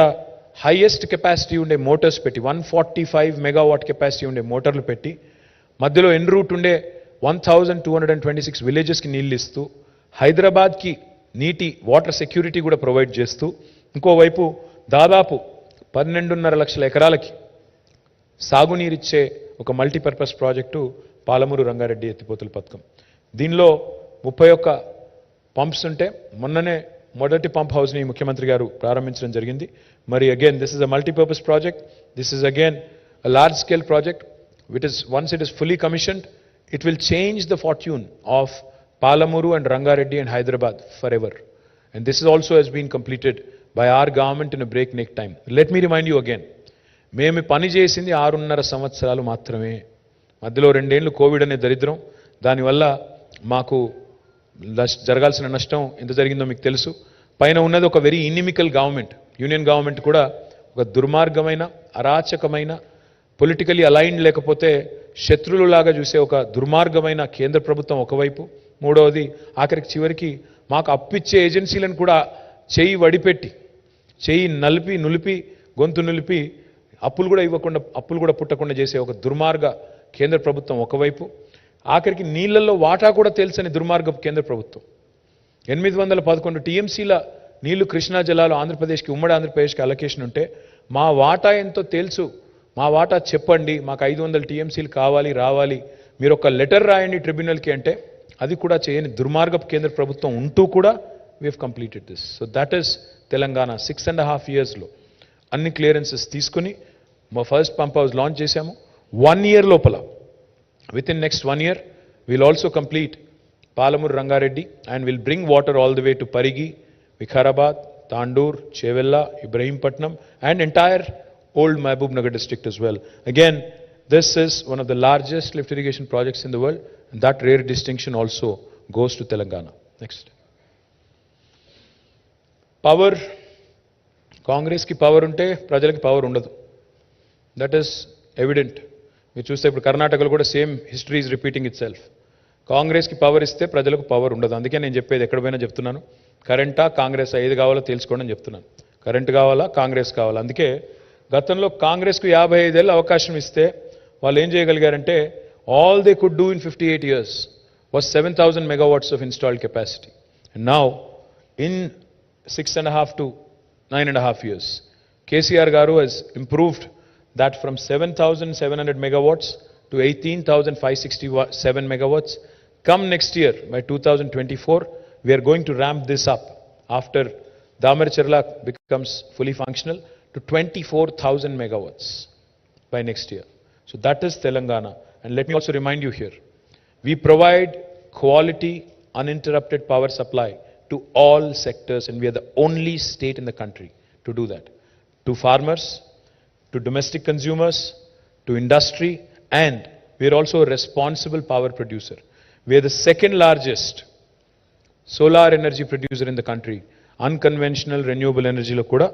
Speaker 1: హైయెస్ట్ కెపాసిటీ ఉండే మోటార్స్ పెట్టి 145 మెగావాట్ కెపాసిటీ ఉండే మోటార్లు పెట్టి మధ్యలో ఎన్ రూట్ ఉండే 1226 విలేజెస్కి నీళ్ళు ఇస్తూ హైదరాబాద్కి నీటి వాటర్ సెక్యూరిటీ కూడా ప్రొవైడ్ చేస్తూ ఇంకోవైపు దాదాపు 12.5 లక్షల ఎకరాలకి సాగునీరిచ్చే ఒక మల్టీపర్పస్ ప్రాజెక్టు పాలమూరు రంగారెడ్డి ఎత్తిపోతుల పథకం. దీనిలో 31 పంప్స్ ఉంటే మొన్ననే మొదటి పంప్ హౌస్ని ముఖ్యమంత్రి గారు ప్రారంభించడం జరిగింది. మరి again this is a multipurpose project, this is again a large scale project. Once it is fully commissioned, it will change the fortune of Palamuru and Rangareddy and Hyderabad forever. And this is also has been completed by our government in a breakneck time. Let me remind you again, మేము పని చేసింది 6.5 సంవత్సరాలు మాత్రమే. మధ్యలో 2 ఏళ్ళు Covid అనే దరిద్రం, దానివల్ల మాకు జరగాల్సిన నష్టం ఎంత జరిగిందో మీకు తెలుసు. పైన ఉన్నది ఒక very inimical government, union government కూడా ఒక దుర్మార్గమైన, అరాచకమైన, పొలిటికలీ అలైన్డ్ లేకపోతే శత్రువులాగా చూసే ఒక దుర్మార్గమైన కేంద్ర ప్రభుత్వం ఒకవైపు, మూడవది ఆఖరికి చివరికి మాకు అప్పిచ్చే ఏజెన్సీలను కూడా చేయి వడిపెట్టి, చేయి నులిపి గొంతు నులిపి అప్పులు కూడా ఇవ్వకుండా, అప్పులు కూడా పుట్టకుండా చేసే ఒక దుర్మార్గ కేంద్ర ప్రభుత్వం ఒకవైపు, ఆఖరికి నీళ్లలో వాటా కూడా తెలుసని దుర్మార్గపు కేంద్ర ప్రభుత్వం. 811 టీఎంసీల నీళ్లు కృష్ణా జలాలు ఆంధ్రప్రదేశ్కి, ఉమ్మడి ఆంధ్రప్రదేశ్కి అలొకేషన్ ఉంటే మా వాటా ఎంతో తెలుసు, మా వాటా చెప్పండి, మాకు 500 టీఎంసీలు కావాలి, రావాలి, మీరు ఒక లెటర్ రాయండి ట్రిబ్యునల్కి అంటే అది కూడా చేయని దుర్మార్గపు కేంద్ర ప్రభుత్వం ఉంటూ కూడా we have completed this. So that is Telangana 6.5 yearsలో అన్ని క్లియరెన్సెస్ తీసుకుని మా ఫస్ట్ పంప్ హౌస్ లాంచ్ చేశాము. 1 year లోపల, with in next 1 year, will also complete Palamuru Rangareddy and will bring water all the way to Parigi, Vikarabad, Tandur, Chevella, Ibrahimpatnam and entire old Mahbub Nagar district as well. Again, this is one of the largest lift irrigation projects in the world, and that rare distinction also goes to Telangana. Next. Power. Congress ki power unte prajalaki power undadu. That is evident. మీరు చూస్తే ఇప్పుడు కర్ణాటకలో కూడా same history is repeating it self. కాంగ్రెస్కి power ఇస్తే ప్రజలకు power ఉండదు. అందుకే నేను చెప్పేది ఎక్కడ పోయినా చెప్తున్నాను, కరెంటా కాంగ్రెస్ ఏది కావాలో తెలుసుకోండి అని చెప్తున్నాను. కరెంట్ కావాలా కాంగ్రెస్ కావాలా. అందుకే గతంలో కాంగ్రెస్కు 55 ఏళ్ళ అవకాశం ఇస్తే వాళ్ళు ఏం చేయగలిగారంటే, all they could do in 58 years was 7,000 megawatts of installed capacity. And now in 6.5 to 9.5 years, KCR garu has improved that from 7,700 megawatts to 18,567 megawatts. Come next year, by 2024, we are going to ramp this up after Damarcherla becomes fully functional to 24,000 megawatts by next year. So that is Telangana. And let me also remind you here, we provide quality, uninterrupted power supply to all sectors, and we are the only state in the country to do that. To farmers, to domestic consumers, to industry, and we are also a responsible power producer. We are the second largest solar energy producer in the country. Unconventional renewable energy lo kuda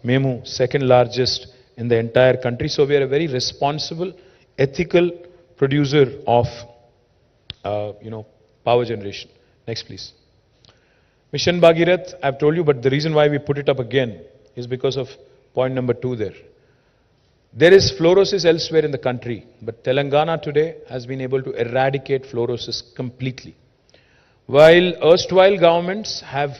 Speaker 1: memu second largest in the entire country. So we are a very responsible, ethical producer of power generation. Next please. Mission Bhagirath, I have told you, but the reason why we put it up again is because of point number 2 there. There is fluorosis elsewhere in the country, but Telangana today has been able to eradicate fluorosis completely. While erstwhile governments have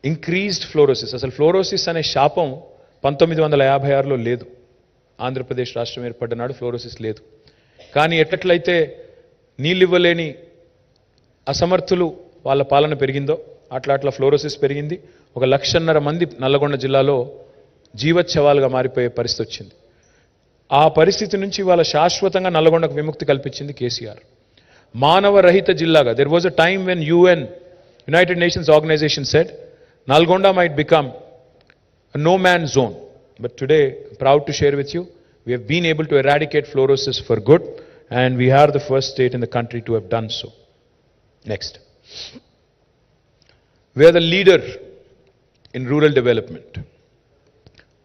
Speaker 1: increased fluorosis, asal fluorosis ane shapam 1956 lo ledu. Andhra Pradesh రాష్ట్రం ఏర్పడ్డనాడు fluorosis లేదు. కానీ ఎట్లయితే నీళ్ళివ్వలేని అసమర్థులు వాళ్ళ పాలన పెరిగిందో అట్లా fluorosis పెరిగింది. 1,50,000 మంది నల్లగొండ జిల్లాలో జీవచ్ఛవాలుగా మారిపోయే పరిస్థితి వచ్చింది. ఆ పరిస్థితి నుంచి వాళ్ళ శాశ్వతంగా నల్లగొండకు విముక్తి కల్పించింది కేసీఆర్. మానవ రహిత జిల్లాగా, there was a time when UN, United Nations Organization said Nalgonda might become a no man's zone, but today proud to share with you, we have been able to eradicate fluorosis for good, and we are the first state in the country to have done so. Next. We are the leader in rural development.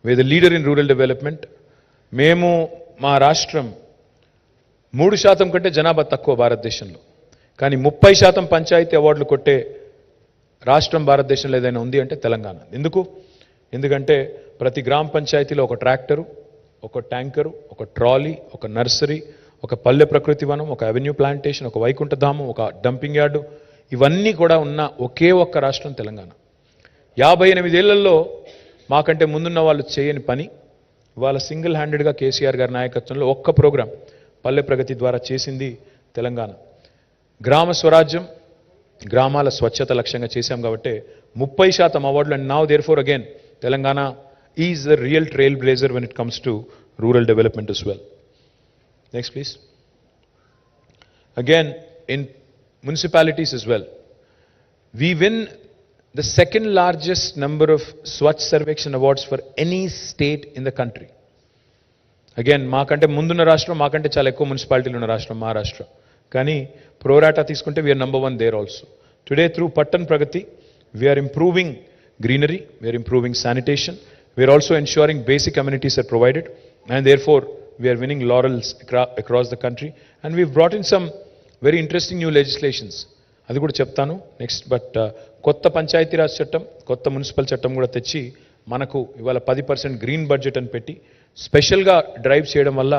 Speaker 1: We are the leader in rural development. మేము మా రాష్ట్రం 3% కంటే జనాభా తక్కువ భారతదేశంలో, కానీ 30% పంచాయతీ అవార్డులు కొట్టే రాష్ట్రం భారతదేశంలో ఏదైనా ఉంది అంటే తెలంగాణ. ఎందుకంటే ప్రతి గ్రామ పంచాయతీలో ఒక ట్రాక్టరు, ఒక ట్యాంకరు, ఒక ట్రాలీ, ఒక నర్సరీ, ఒక పల్లె ప్రకృతి వనం, ఒక అవెన్యూ ప్లాంటేషన్, ఒక వైకుంఠధామం, ఒక డంపింగ్ యార్డు, ఇవన్నీ కూడా ఉన్న ఒకే ఒక్క రాష్ట్రం తెలంగాణ. 58 ఏళ్లలో మాకంటే ముందున్న వాళ్ళు చేయని పని ఇవాళ సింగిల్ హ్యాండెడ్గా కేసీఆర్ గారి నాయకత్వంలో ఒక్క ప్రోగ్రాం పల్లె ప్రగతి ద్వారా చేసింది తెలంగాణ. గ్రామ స్వరాజ్యం, గ్రామాల స్వచ్ఛత లక్ష్యంగా చేశాం కాబట్టి 30% అవార్డులు. And now therefore again Telangana is the real trailblazer when it comes to rural development as well. Next please. Again in municipalities as well, we win the second largest number of Swachh Sarvekshan awards for any state in the country. Again, మాకంటే ముందున్న రాష్ట్రం, మాకంటే చాలా ఎక్కువ మున్సిపాలిటీలు ఉన్న రాష్ట్రం మహారాష్ట్ర. కానీ ప్రోరాటా తీసుకుంటే we are number 1 there also. Today through Pattana Pragathi we are improving greenery, we are improving sanitation, we are also ensuring basic amenities are provided, and therefore we are winning laurels across the country, and we've brought in some very interesting new legislations. అది కూడా చెప్తాను next. But కొత్త పంచాయతీరాజ్ చట్టం, కొత్త municipal చట్టం కూడా తెచ్చి మనకు ఇవాళ 10% గ్రీన్ బడ్జెట్ అని పెట్టి స్పెషల్గా డ్రైవ్ చేయడం వల్ల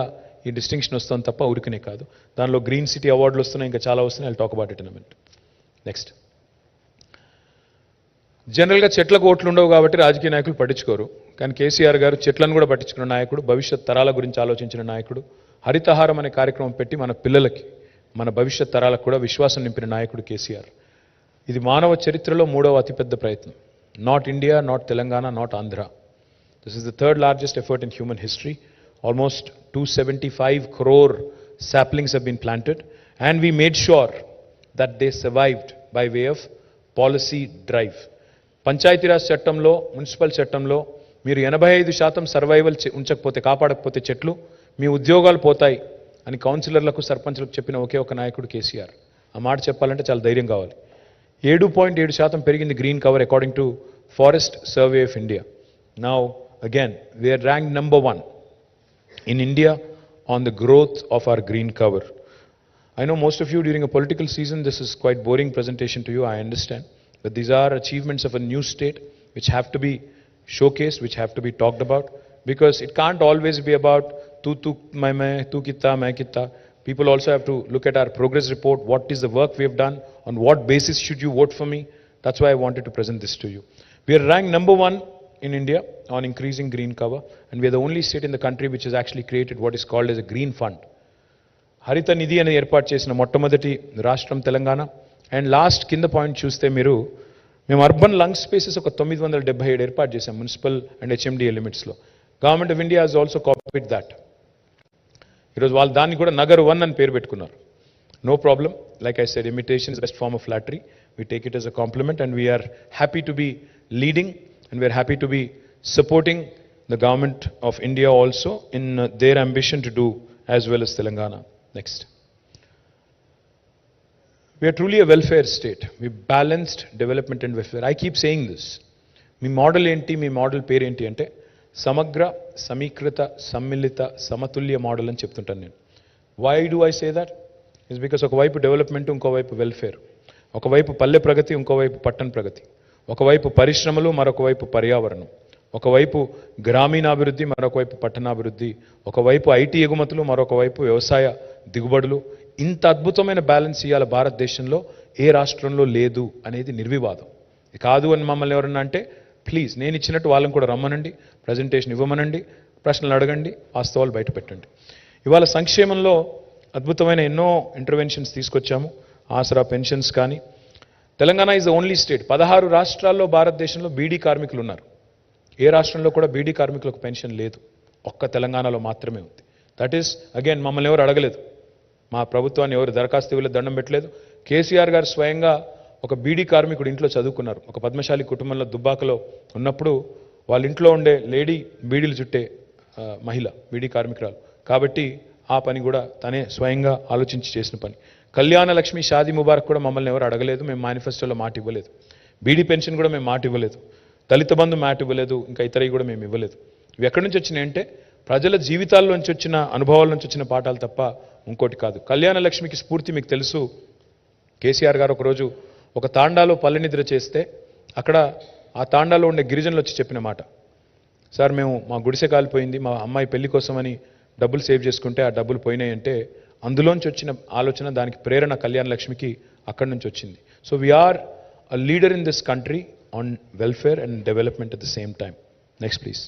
Speaker 1: ఈ డిస్టింక్షన్ వస్తుంది తప్ప ఊరికనే కాదు. దానిలో గ్రీన్ సిటీ అవార్డులు వస్తున్నాయి, ఇంకా చాలా వస్తున్నాయి. I'll talk about it in a minute. Next. జనరల్గా చెట్లకు ఓట్లు ఉండవు కాబట్టి రాజకీయ నాయకులు పట్టించుకోరు, కానీ కేసీఆర్ గారు చెట్లను కూడా పట్టించుకున్న నాయకుడు, భవిష్యత్ తరాల గురించి ఆలోచించిన నాయకుడు, హరితహారం అనే కార్యక్రమం పెట్టి మన పిల్లలకి, మన భవిష్యత్ తరాలకు కూడా విశ్వాసం నింపిన నాయకుడు కేసీఆర్. ఇది మానవ చరిత్రలో 3వ అతిపెద్ద ప్రయత్నం. Not India, not Telangana, not Andhra. This is the third largest effort in human history. Almost 275 crore saplings have been planted, and we made sure that they survived by way of policy drive. Panchayati Raj చట్టంలో municipal చట్టంలో మీరు 85% survival ఉంచకపోతే కాపాడకపోతే చెట్లు మీ ఉద్యోగాలు పోతాయి అని కౌన్సిలర్లకు సర్పంచ్లకు చెప్పిన ఒకే ఒక నాయకుడు కేసీఆర్. ఆ మాట చెప్పాలంటే చాలా ధైర్యం కావాలి. 7.7% పెరిగింది green cover according to forest survey of India. Now again we are rank number 1 in India on the growth of our green cover. I know most of you during a political season, this is quite boring presentation to you, I understand. But these are achievements of a new state which have to be showcased, which have to be talked about. Because it can't always be about tu main, tu kitta. People also have to look at our progress report. What is the work we have done? On what basis should you vote for me? That's why I wanted to present this to you. We are ranked number 1 in India on increasing green cover, and we are the only state in the country which has actually created what is called as a green fund. హరిత నిధి అనేది ఏర్పాటు చేసిన మొట్టమొదటి రాష్ట్రం Telangana. And last కింద point చూస్తే మేము urban lung spaces ఒక 977 ఏర్పాటు చేశాం మున్సిపల్ అండ్ హెచ్ఎండిఏ లిమిట్స్లో. Government of India has also copied that. ఈరోజు వాళ్ళు దాన్ని కూడా నగర్ 1 అని పేరు పెట్టుకున్నారు. No problem. Like I said, imitation is best form of flattery. We take it as a compliment and we are happy to be leading and we are happy to be supporting the government of India also in their ambition to do as well as Telangana. Next. We are truly a welfare state. We balanced development and welfare. I keep saying this. Me model ఏంటి, మీ model పేరు ఏంటి అంటే సమగ్ర సమీకృత సమ్మిళిత సమతుల్య model అని చెప్తుంటాను నేను. Why do I say that? Is because ఒకవైపు డెవలప్మెంట్, ఇంకోవైపు వెల్ఫేర్. ఒకవైపు పల్లె ప్రగతి, ఇంకోవైపు పట్టణ ప్రగతి. ఒకవైపు పరిశ్రమలు, మరొకవైపు పర్యావరణం. ఒకవైపు గ్రామీణాభివృద్ధి, మరొకవైపు పట్టణాభివృద్ధి. ఒకవైపు ఐటీ ఎగుమతులు, మరొకవైపు వ్యవసాయ దిగుబడులు. ఇంత అద్భుతమైన బ్యాలెన్స్ ఇవాళ భారతదేశంలో ఏ రాష్ట్రంలో లేదు అనేది నిర్వివాదం. కాదు అని మమ్మల్ని ఎవరన్నా అంటే ప్లీజ్ నేను ఇచ్చినట్టు వాళ్ళని కూడా రమ్మనండి, ప్రజెంటేషన్ ఇవ్వమనండి, ప్రశ్నలు అడగండి, వాస్తవాలు బయట పెట్టండి. ఇవాళ సంక్షేమంలో అద్భుతమైన ఎన్నో ఇంటర్వెన్షన్స్ తీసుకొచ్చాము. ఆసరా పెన్షన్స్ కానీ. Telangana is the only state. 16 రాష్ట్రాల్లో భారతదేశంలో బీడీ కార్మికులు ఉన్నారు. ఏ రాష్ట్రంలో కూడా బీడీ కార్మికులకు పెన్షన్ లేదు. ఒక్క తెలంగాణలో మాత్రమే ఉంది. దట్ ఈస్ అగైన్ మమ్మల్ని ఎవరు అడగలేదు, మా ప్రభుత్వాన్ని ఎవరు దరఖాస్తు ఇవ్వలేదు, దండం పెట్టలేదు. కేసీఆర్ గారు స్వయంగా ఒక బీడీ కార్మికుడు ఇంట్లో చదువుకున్నారు. ఒక పద్మశాలి కుటుంబంలో దుబ్బాకలో ఉన్నప్పుడు వాళ్ళ ఇంట్లో ఉండే లేడీ బీడీలు చుట్టే మహిళ, బీడీ కార్మికురాలు కాబట్టి ఆ పని కూడా తనే స్వయంగా ఆలోచించి చేసిన పని. కళ్యాణ లక్ష్మి, షాదీ ముబారక్ కూడా మమ్మల్ని ఎవరు అడగలేదు. మేము మేనిఫెస్టోలో మాట ఇవ్వలేదు. బీడీ పెన్షన్ కూడా మేము మాట ఇవ్వలేదు. దళిత బంధు మాట ఇవ్వలేదు. ఇంకా ఇతరవి కూడా మేము ఇవ్వలేదు. ఇవి ఎక్కడి నుంచి వచ్చినాయంటే ప్రజల జీవితాల్లోంచి వచ్చిన అనుభవాల నుంచి వచ్చిన పాఠాలు తప్ప ఇంకోటి కాదు. కళ్యాణ లక్ష్మికి స్ఫూర్తి మీకు తెలుసు. కేసీఆర్ గారు ఒకరోజు ఒక తాండాలో పల్లె నిద్ర చేస్తే అక్కడ ఆ తాండాలో ఉండే గిరిజనులు వచ్చి చెప్పిన మాట, సార్ మేము మా గుడిసె కాలిపోయింది, మా అమ్మాయి పెళ్లి కోసమని డబ్బులు సేవ్ చేసుకుంటే ఆ డబ్బులు పోయినాయంటే అందులోంచి వచ్చిన ఆలోచన, దానికి ప్రేరణ కళ్యాణ లక్ష్మికి అక్కడి నుంచి వచ్చింది. So we are a leader in this country on welfare and development at the same time. Next please.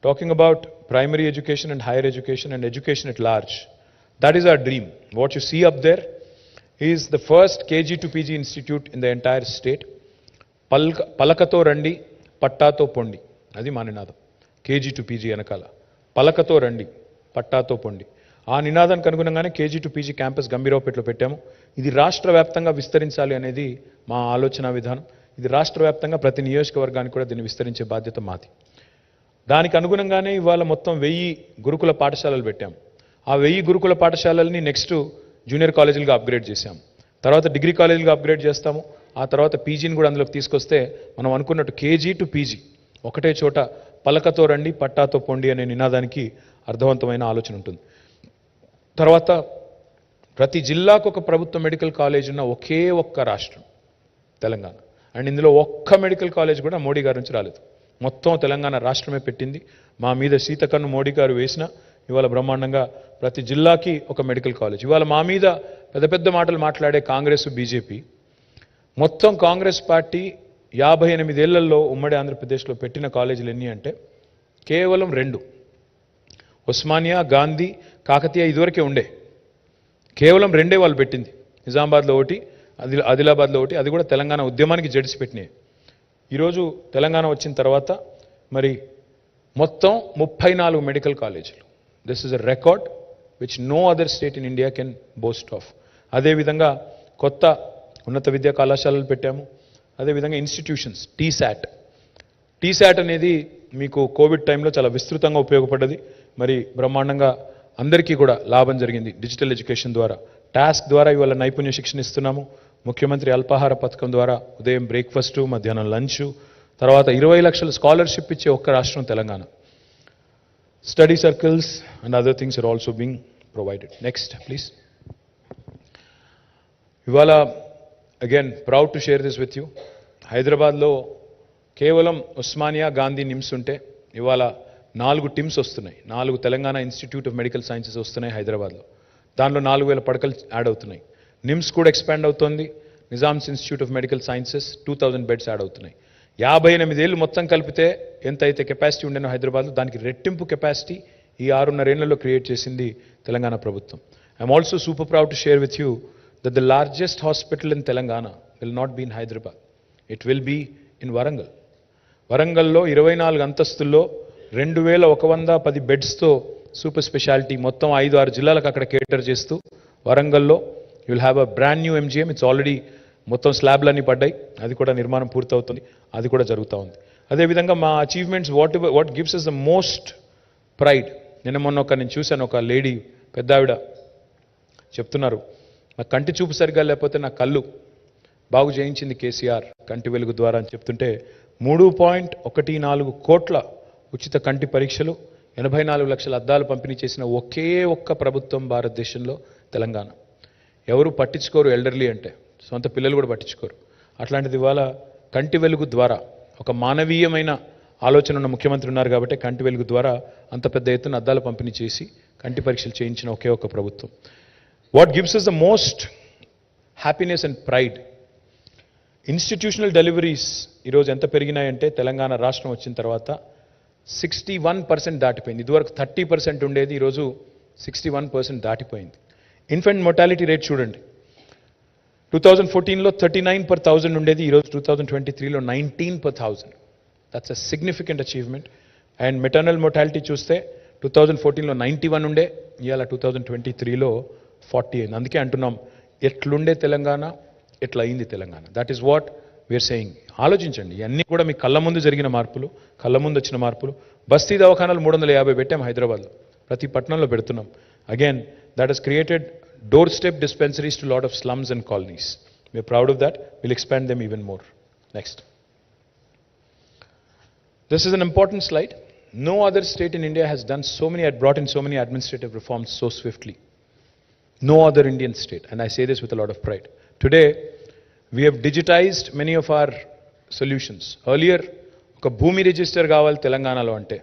Speaker 1: Talking about primary education and higher education and education at large, that is our dream. What you see up there is the first KG to PG institute in the entire state. పలకతో రండి, పట్టాతో పొండి, అది మా నినాదం. KG to PG వెనకాల పలకతో రండి, పట్టాతో పొండి. ఆ నినాదానికి అనుగుణంగానే KG to PG క్యాంపస్ గంభీరావుపేటలో పెట్టాము. ఇది రాష్ట్ర వ్యాప్తంగా విస్తరించాలి అనేది మా ఆలోచన విధానం. ఇది రాష్ట్ర వ్యాప్తంగా ప్రతి నియోజకవర్గానికి కూడా దీన్ని విస్తరించే బాధ్యత మాది. దానికి అనుగుణంగానే ఇవాళ మొత్తం 1000 గురుకుల పాఠశాలలు పెట్టాము. ఆ 1000 గురుకుల పాఠశాలల్ని నెక్స్ట్ జూనియర్ కాలేజీలుగా అప్గ్రేడ్ చేశాము. తర్వాత డిగ్రీ కాలేజీలుగా అప్గ్రేడ్ చేస్తాము. ఆ తర్వాత పీజీని కూడా అందులోకి తీసుకొస్తే మనం అనుకున్నట్టు KG to PG ఒకటే చోట పలకతో రండి, పట్టాతో పొండి అనే నినాదానికి అర్థవంతమైన ఆలోచన ఉంటుంది. తర్వాత ప్రతి జిల్లాకు ఒక ప్రభుత్వ మెడికల్ కాలేజ్ ఉన్న ఒకే ఒక్క రాష్ట్రం తెలంగాణ. అండ్ ఇందులో ఒక్క మెడికల్ కాలేజ్ కూడా మోడీ గారి నుంచి రాలేదు. మొత్తం తెలంగాణ రాష్ట్రమే పెట్టింది. మా మీద సీతకన్ను మోడీ గారు వేసిన ఇవాళ బ్రహ్మాండంగా ప్రతి జిల్లాకి ఒక మెడికల్ కాలేజ్. ఇవాళ మా మీద పెద్ద పెద్ద మాటలు మాట్లాడే కాంగ్రెస్, బీజేపీ, మొత్తం కాంగ్రెస్ పార్టీ 58 ఏళ్లలో ఉమ్మడి ఆంధ్రప్రదేశ్లో పెట్టిన కాలేజీలు ఎన్ని అంటే కేవలం 2. ఉస్మానియా, గాంధీ, కాకతీయ ఇదివరకే ఉండే. కేవలం 2 వాళ్ళు పెట్టింది. నిజామాబాద్లో ఒకటి, ఆదిలాబాద్లో ఒకటి, అది కూడా తెలంగాణ ఉద్యమానికి జడిసి పెట్టినాయి. ఈరోజు తెలంగాణ వచ్చిన తర్వాత మరి మొత్తం 34 మెడికల్ కాలేజీలు. This is a record which no other state in India can boast of. అదేవిధంగా కొత్త ఉన్నత విద్యా కళాశాలలు పెట్టాము. అదేవిధంగా ఇన్స్టిట్యూషన్స్, టీశాట్ అనేది మీకు కోవిడ్ టైంలో చాలా విస్తృతంగా ఉపయోగపడ్డది. మరి బ్రహ్మాండంగా అందరికీ కూడా లాభం జరిగింది. డిజిటల్ ఎడ్యుకేషన్ ద్వారా, టాస్క్ ద్వారా ఇవాళ నైపుణ్య శిక్షణ ఇస్తున్నాము. ముఖ్యమంత్రి అల్పాహార పథకం ద్వారా ఉదయం బ్రేక్ఫాస్టు, మధ్యాహ్నం లంచ్, తర్వాత 20 లక్షల స్కాలర్షిప్ ఇచ్చే ఒక్క రాష్ట్రం Telangana. Study circles and other things are also being provided. Next please. ఇవాళ again proud to share this with you. హైదరాబాద్లో కేవలం ఉస్మానియా, గాంధీ, నిమ్స్ ఉంటే ఇవాళ 4 టిమ్స్ వస్తున్నాయి. 4 Telangana institute of medical sciences వస్తున్నాయి హైదరాబాద్లో. దానిలో 4000 పడకలు యాడ్ అవుతున్నాయి. నిమ్స్ కూడా ఎక్స్పాండ్ అవుతోంది. Nizam's institute of medical sciences 2000 beds add అవుతున్నాయి. 58 ఏళ్ళు మొత్తం కలిపితే ఎంత అయితే కెపాసిటీ ఉండేనో హైదరాబాద్లో, దానికి రెట్టింపు కెపాసిటీ ఈ 6.5 ఏళ్లలో క్రియేట్ చేసింది తెలంగాణ ప్రభుత్వం. I'm also super proud to share with you that the largest hospital in Telangana will not be in Hyderabad. It will be in Warangal. వరంగల్లో 24 అంతస్తుల్లో 2110 బెడ్స్తో సూపర్ స్పెషాలిటీ మొత్తం 5-6 జిల్లాలకు అక్కడ కేటర్ చేస్తూ వరంగల్లో you will have a brand new MGM. It's already మొత్తం స్లాబ్లన్నీ పడ్డాయి, అది కూడా నిర్మాణం పూర్తవుతుంది, అది కూడా జరుగుతూ ఉంది. అదేవిధంగా మా achievements what gives us the most pride. నిన్న మొన్న నేను చూశాను, ఒక లేడీ పెద్ద ఆవిడ చెప్తున్నారు, నా కంటి చూపు సరిగ్గా లేకపోతే నా కళ్ళు బాగు చేయించింది కేసీఆర్ కంటి వెలుగు ద్వారా అని చెప్తుంటే 3.14 కోట్ల ఉచిత కంటి పరీక్షలు, 84 లక్షల అద్దాలు పంపిణీ చేసిన ఒకే ఒక్క ప్రభుత్వం భారతదేశంలో తెలంగాణ. ఎవరు పట్టించుకోరు ఎల్డర్లీ అంటే, సొంత పిల్లలు కూడా పట్టించుకోరు. అట్లాంటిది ఇవాళ కంటి వెలుగు ద్వారా ఒక మానవీయమైన ఆలోచన ఉన్న ముఖ్యమంత్రి ఉన్నారు కాబట్టి కంటి వెలుగు ద్వారా అంత పెద్ద ఎత్తున అద్దాలు పంపిణీ చేసి కంటి పరీక్షలు చేయించిన ఒకే ఒక్క ప్రభుత్వం. What gives us the most happiness and pride, institutional deliveries ఈరోజు ఎంత పెరిగినాయంటే తెలంగాణ రాష్ట్రం వచ్చిన తర్వాత 61% దాటిపోయింది. ఇదివరకు 30% ఉండేది, ఈరోజు 61% దాటిపోయింది. ఇన్ఫెంట్ మోర్టాలిటీ రేట్ చూడండి, 2014లో 39/1000 ఉండేది, ఈరోజు 2023లో 19/1000. That's a significant achievement. And maternal mortality చూస్తే 2014లో 91 ఉండే, ఇవాళ 2023లో 40 అయింది. అందుకే అంటున్నాం, ఎట్లుండే తెలంగాణ ఎట్లా అయింది Telangana. That is what we are saying. ఆలోచించండి, ఇవన్నీ కూడా మీ కళ్ళ ముందు జరిగిన మార్పులు, కళ్ళ ముందు వచ్చిన మార్పులు. బస్తీ దవాఖానాలు 350 పెట్టాం హైదరాబాద్లో, ప్రతి పట్టణంలో పెడుతున్నాం. Again that has created doorstep dispensaries to lot of slums and colonies. We are proud of that. Will expand them even more. Next. This is an important slide. No other state in India has done so many, had brought in so many administrative reforms so swiftly. No other Indian state, and I say this with a lot of pride. Today, we have digitized many of our solutions. Earlier, ఒక భూమి register కావాలి తెలంగాణలో అంటే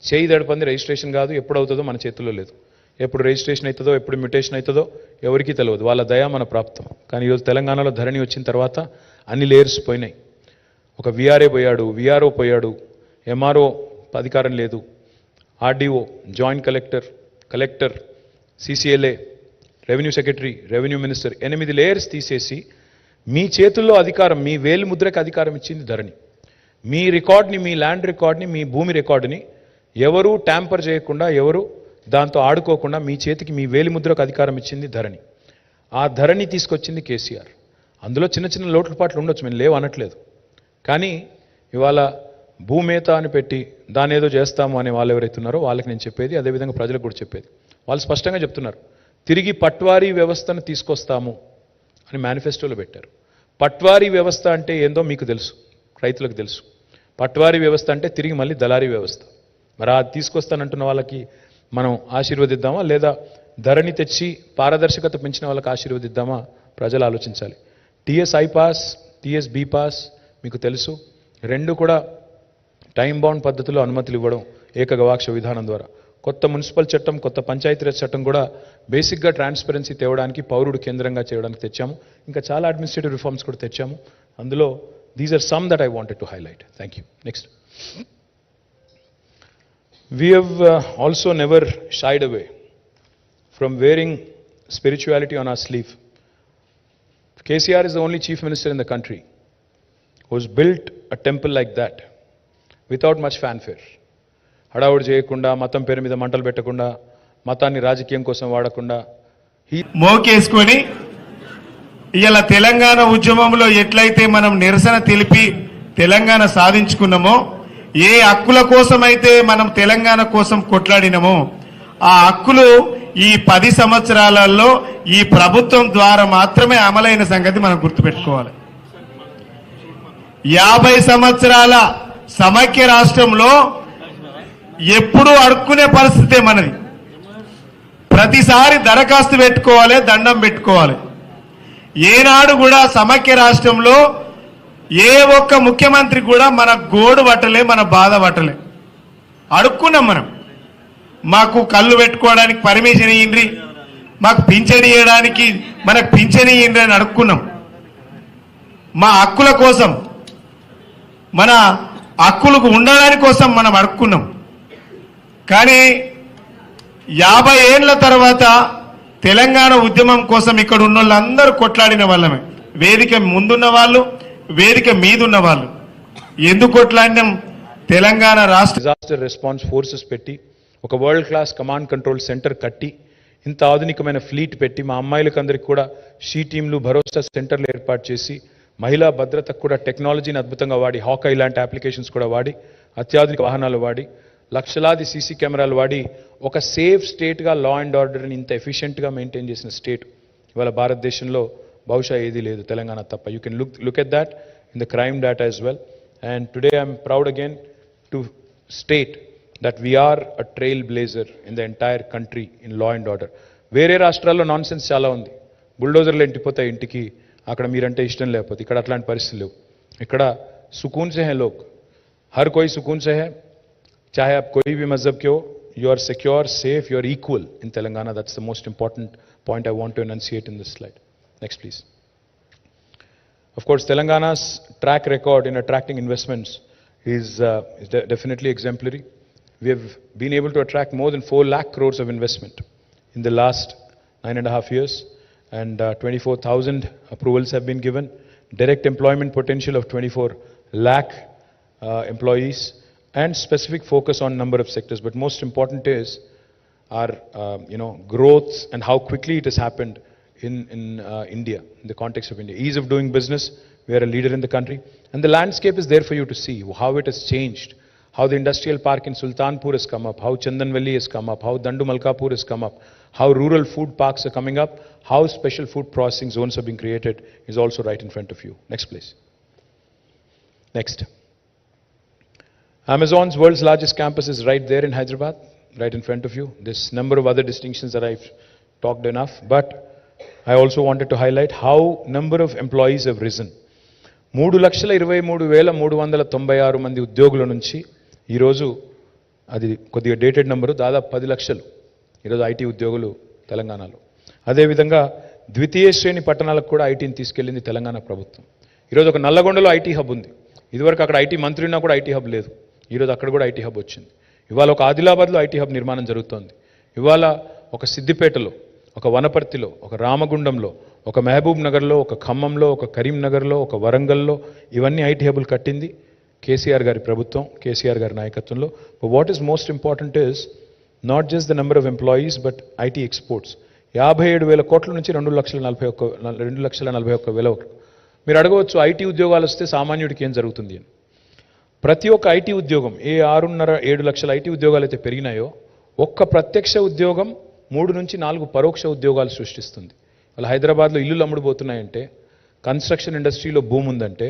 Speaker 1: చేయి దడపంది registration కాదు, ఎప్పుడు అవుతుందో మన చేతుల్లో లేదు. ఎప్పుడు రిజిస్ట్రేషన్ అవుతుందో, ఎప్పుడు మ్యూటేషన్ అవుతుందో ఎవరికీ తెలియదు. వాళ్ళ దయ మన ప్రాప్తం. కానీ ఈరోజు తెలంగాణలో ధరణి వచ్చిన తర్వాత అన్ని లేయర్స్ పోయినాయి. ఒక విఆర్ఏ పోయాడు, విఆర్ఓ పోయాడు, ఎంఆర్ఓ అధికారం లేదు, RDO, joint collector, CCLA, revenue secretary, revenue minister, 8 layers తీసేసి మీ చేతుల్లో అధికారం, మీ వేలు ముద్రకు అధికారం ఇచ్చింది ధరణి. మీ రికార్డ్ని, మీ ల్యాండ్ రికార్డ్ని, మీ భూమి రికార్డుని ఎవరు ట్యాంపర్ చేయకుండా, ఎవరు దాంతో ఆడుకోకుండా మీ చేతికి మీ వేలి ముద్రకు అధికారం ఇచ్చింది ధరణి. ఆ ధరణి తీసుకొచ్చింది కేసీఆర్. అందులో చిన్న చిన్న లోటుపాట్లు ఉండొచ్చు, మేము లేవు అనట్లేదు. కానీ ఇవాళ భూమేత అని పెట్టి దాని ఏదో చేస్తాము అనే వాళ్ళు ఎవరైతే ఉన్నారో వాళ్ళకి నేను చెప్పేది, అదేవిధంగా ప్రజలకు కూడా చెప్పేది, వాళ్ళు స్పష్టంగా చెప్తున్నారు, తిరిగి పట్వారీ వ్యవస్థను తీసుకొస్తాము అని మేనిఫెస్టోలో పెట్టారు. పట్వారీ వ్యవస్థ అంటే ఏందో మీకు తెలుసు, రైతులకు తెలుసు. పట్వారీ వ్యవస్థ అంటే తిరిగి మళ్ళీ దళారీ వ్యవస్థ. మరి అది తీసుకొస్తానంటున్న వాళ్ళకి మనం ఆశీర్వదిద్దామా, లేదా ధరణి తెచ్చి పారదర్శకత పెంచిన వాళ్ళకి ఆశీర్వదిద్దామా? ప్రజలు ఆలోచించాలి. TS I pass, TS be pass మీకు తెలుసు, రెండు కూడా టైం బౌండ్ పద్ధతిలో అనుమతులు ఇవ్వడం ఏకగవాక్ష విధానం ద్వారా. కొత్త మున్సిపల్ చట్టం, కొత్త పంచాయతీరాజ్ చట్టం కూడా బేసిక్గా ట్రాన్స్పరెన్సీ తేవడానికి, పౌరుడు కేంద్రంగా చేయడానికి తెచ్చాము. ఇంకా చాలా అడ్మినిస్ట్రేటివ్ రిఫార్మ్స్ కూడా తెచ్చాము. అందులో these are some that I wanted to highlight. Thank you. Next. We have also never shied away from wearing spirituality on our sleeve. KCR is the only chief minister in the country who has built a temple like that, without much fanfare. హడావుడి చేయకుండా, మతం పేరు మీద మంటలు పెట్టకుండా, మతాన్ని రాజకీయం కోసం వాడకుండా
Speaker 2: మోకేసుకొని ఇలా తెలంగాణ ఉద్యమంలో ఎట్లయితే మనం నిరసన తెలిపి తెలంగాణ సాధించుకున్నామో, ఏ హక్కుల కోసమైతే మనం తెలంగాణ కోసం కొట్లాడినామో ఆ హక్కులు ఈ 10 సంవత్సరాలలో ఈ ప్రభుత్వం ద్వారా మాత్రమే అమలైన సంగతి మనం గుర్తుపెట్టుకోవాలి. 50 సంవత్సరాల సమైక్య రాష్ట్రంలో ఎప్పుడూ అడుక్కునే పరిస్థితే మనది. ప్రతిసారి దరఖాస్తు పెట్టుకోవాలి, దండం పెట్టుకోవాలి. ఏనాడు కూడా సమైక్య రాష్ట్రంలో ఏ ఒక్క ముఖ్యమంత్రి కూడా మన గోడు పట్టలే, మన బాధ పట్టలే. అడుక్కున్నాం మనం. మాకు కళ్ళు పెట్టుకోవడానికి పర్మిషన్ ఇయ్యండి, మాకు పింఛన్ ఇవ్వడానికి మనకు పింఛన్ ఇయ్యండి అని అడుక్కున్నాం. మా హక్కుల కోసం, మన హక్కులకు ఉండడానికి కోసం మనం అడుక్కున్నాం. కానీ 50 ఏళ్ల తర్వాత తెలంగాణ ఉద్యమం కోసం ఇక్కడ ఉన్న వాళ్ళందరూ కొట్లాడిన వాళ్ళమే. వేదిక ముందున్న వాళ్ళు, వేదిక మీదున్న వాళ్ళు. ఎందుకు కొట్లాడినాం? తెలంగాణ రాష్ట్ర
Speaker 1: డిజాస్టర్ రెస్పాన్స్ ఫోర్సెస్ పెట్టి, ఒక world class command control centre కట్టి, ఇంత ఆధునికమైన ఫ్లీట్ పెట్టి, మా అమ్మాయిలకందరికీ కూడా షీ టీంలు, భరోసా సెంటర్లు ఏర్పాటు చేసి, మహిళా భద్రతకు కూడా టెక్నాలజీని అద్భుతంగా వాడి, హాకై లాంటి అప్లికేషన్స్ కూడా వాడి, అత్యాధునిక వాహనాలు వాడి, లక్షలాది సీసీ కెమెరాలు వాడి ఒక సేఫ్ స్టేట్గా లా అండ్ ఆర్డర్ని ఇంత ఎఫిషియెంట్గా మెయింటైన్ చేసిన స్టేట్ ఇవాళ భారతదేశంలో బహుశా ఏదీ లేదు, తెలంగాణ తప్ప. You can look at that in the crime data as well. And today I'm proud again to state that we are a trailblazer in the entire country in law and order. వేరే రాష్ట్రాల్లో non sense చాలా ఉంది. బుల్డోజర్లు ఇంటిపోతాయి ఇంటికి, అక్కడ మీరంటే ఇష్టం లేకపోతే. ఇక్కడ అట్లాంటి పరిస్థితులు లేవు. ఇక్కడ సుకూన్ సే హై లోగ్, హర్ కోయి సుకూన్ సే హై, चाहे आप कोई भी मजहब के हो, you are secure, safe, you are equal in Telangana. That's the most important point I want to enunciate in this slide. Next, please. Of course, Telangana's track record in attracting investments is definitely exemplary. We have been able to attract more than 4 lakh crores of investment in the last 9.5 years, and 24,000 approvals have been given. Direct employment potential of 24 lakh employees, and specific focus on number of sectors. But most important is our growth and how quickly it has happened in India, in the context of India. Ease of doing business, we are a leader in the country, and the landscape is there for you to see how it has changed, how the industrial park in Sultanpur has come up, how Chandanvalli has come up, how Dandu Malkapur has come up, how rural food parks are coming up, how special food processing zones are being created is also right in front of you. Next, please. Next. Amazon's world's largest campus is right there in Hyderabad, right in front of you. There's number of other distinctions that I've talked enough, but I also wanted to highlight how number of employees have risen. 3,23,396 మంది ఉద్యోగుల నుంచి ఈరోజు, అది కొద్దిగా dated number, దాదాపు 10 లక్షలు ఈరోజు IT ఉద్యోగులు తెలంగాణలో. అదేవిధంగా ద్వితీయ శ్రేణి పట్టణాలకు కూడా ఐటీని తీసుకెళ్ళింది తెలంగాణ ప్రభుత్వం. ఈరోజు ఒక నల్లగొండలో ఐటీ హబ్ ఉంది. ఇదివరకు అక్కడ ఐటీ మంత్రి ఉన్నా కూడా ఐటీ హబ్ లేదు. ఈరోజు అక్కడ కూడా ఐటీ హబ్ వచ్చింది. ఇవాళ ఒక ఆదిలాబాద్లో ఐటీ హబ్ నిర్మాణం జరుగుతోంది. ఇవాళ ఒక సిద్దిపేటలో, ఒక వనపర్తిలో, ఒక రామగుండంలో, ఒక మహబూబ్ నగర్లో, ఒక ఖమ్మంలో, ఒక కరీంనగర్లో, ఒక వరంగల్లో ఇవన్నీ ఐటీ హబ్లు కట్టింది కేసీఆర్ గారి ప్రభుత్వం, కేసీఆర్ గారి నాయకత్వంలో. What is most important is not just the number of employees but IT exports. 57,000 కోట్ల నుంచి 2,41,000. మీరు అడగవచ్చు, ఐటీ ఉద్యోగాలు వస్తే సామాన్యుడికి ఏం జరుగుతుంది అని. ప్రతి ఒక్క ఐటీ ఉద్యోగం, ఏ 6.5-7 లక్షల ఐటీ ఉద్యోగాలు అయితే పెరిగినాయో, ఒక్క ప్రత్యక్ష ఉద్యోగం 3 నుంచి 4 పరోక్ష ఉద్యోగాలు సృష్టిస్తుంది. వాళ్ళ హైదరాబాద్లో ఇల్లులు అమ్ముడుపోతున్నాయంటే, కన్స్ట్రక్షన్ ఇండస్ట్రీలో భూమి ఉందంటే,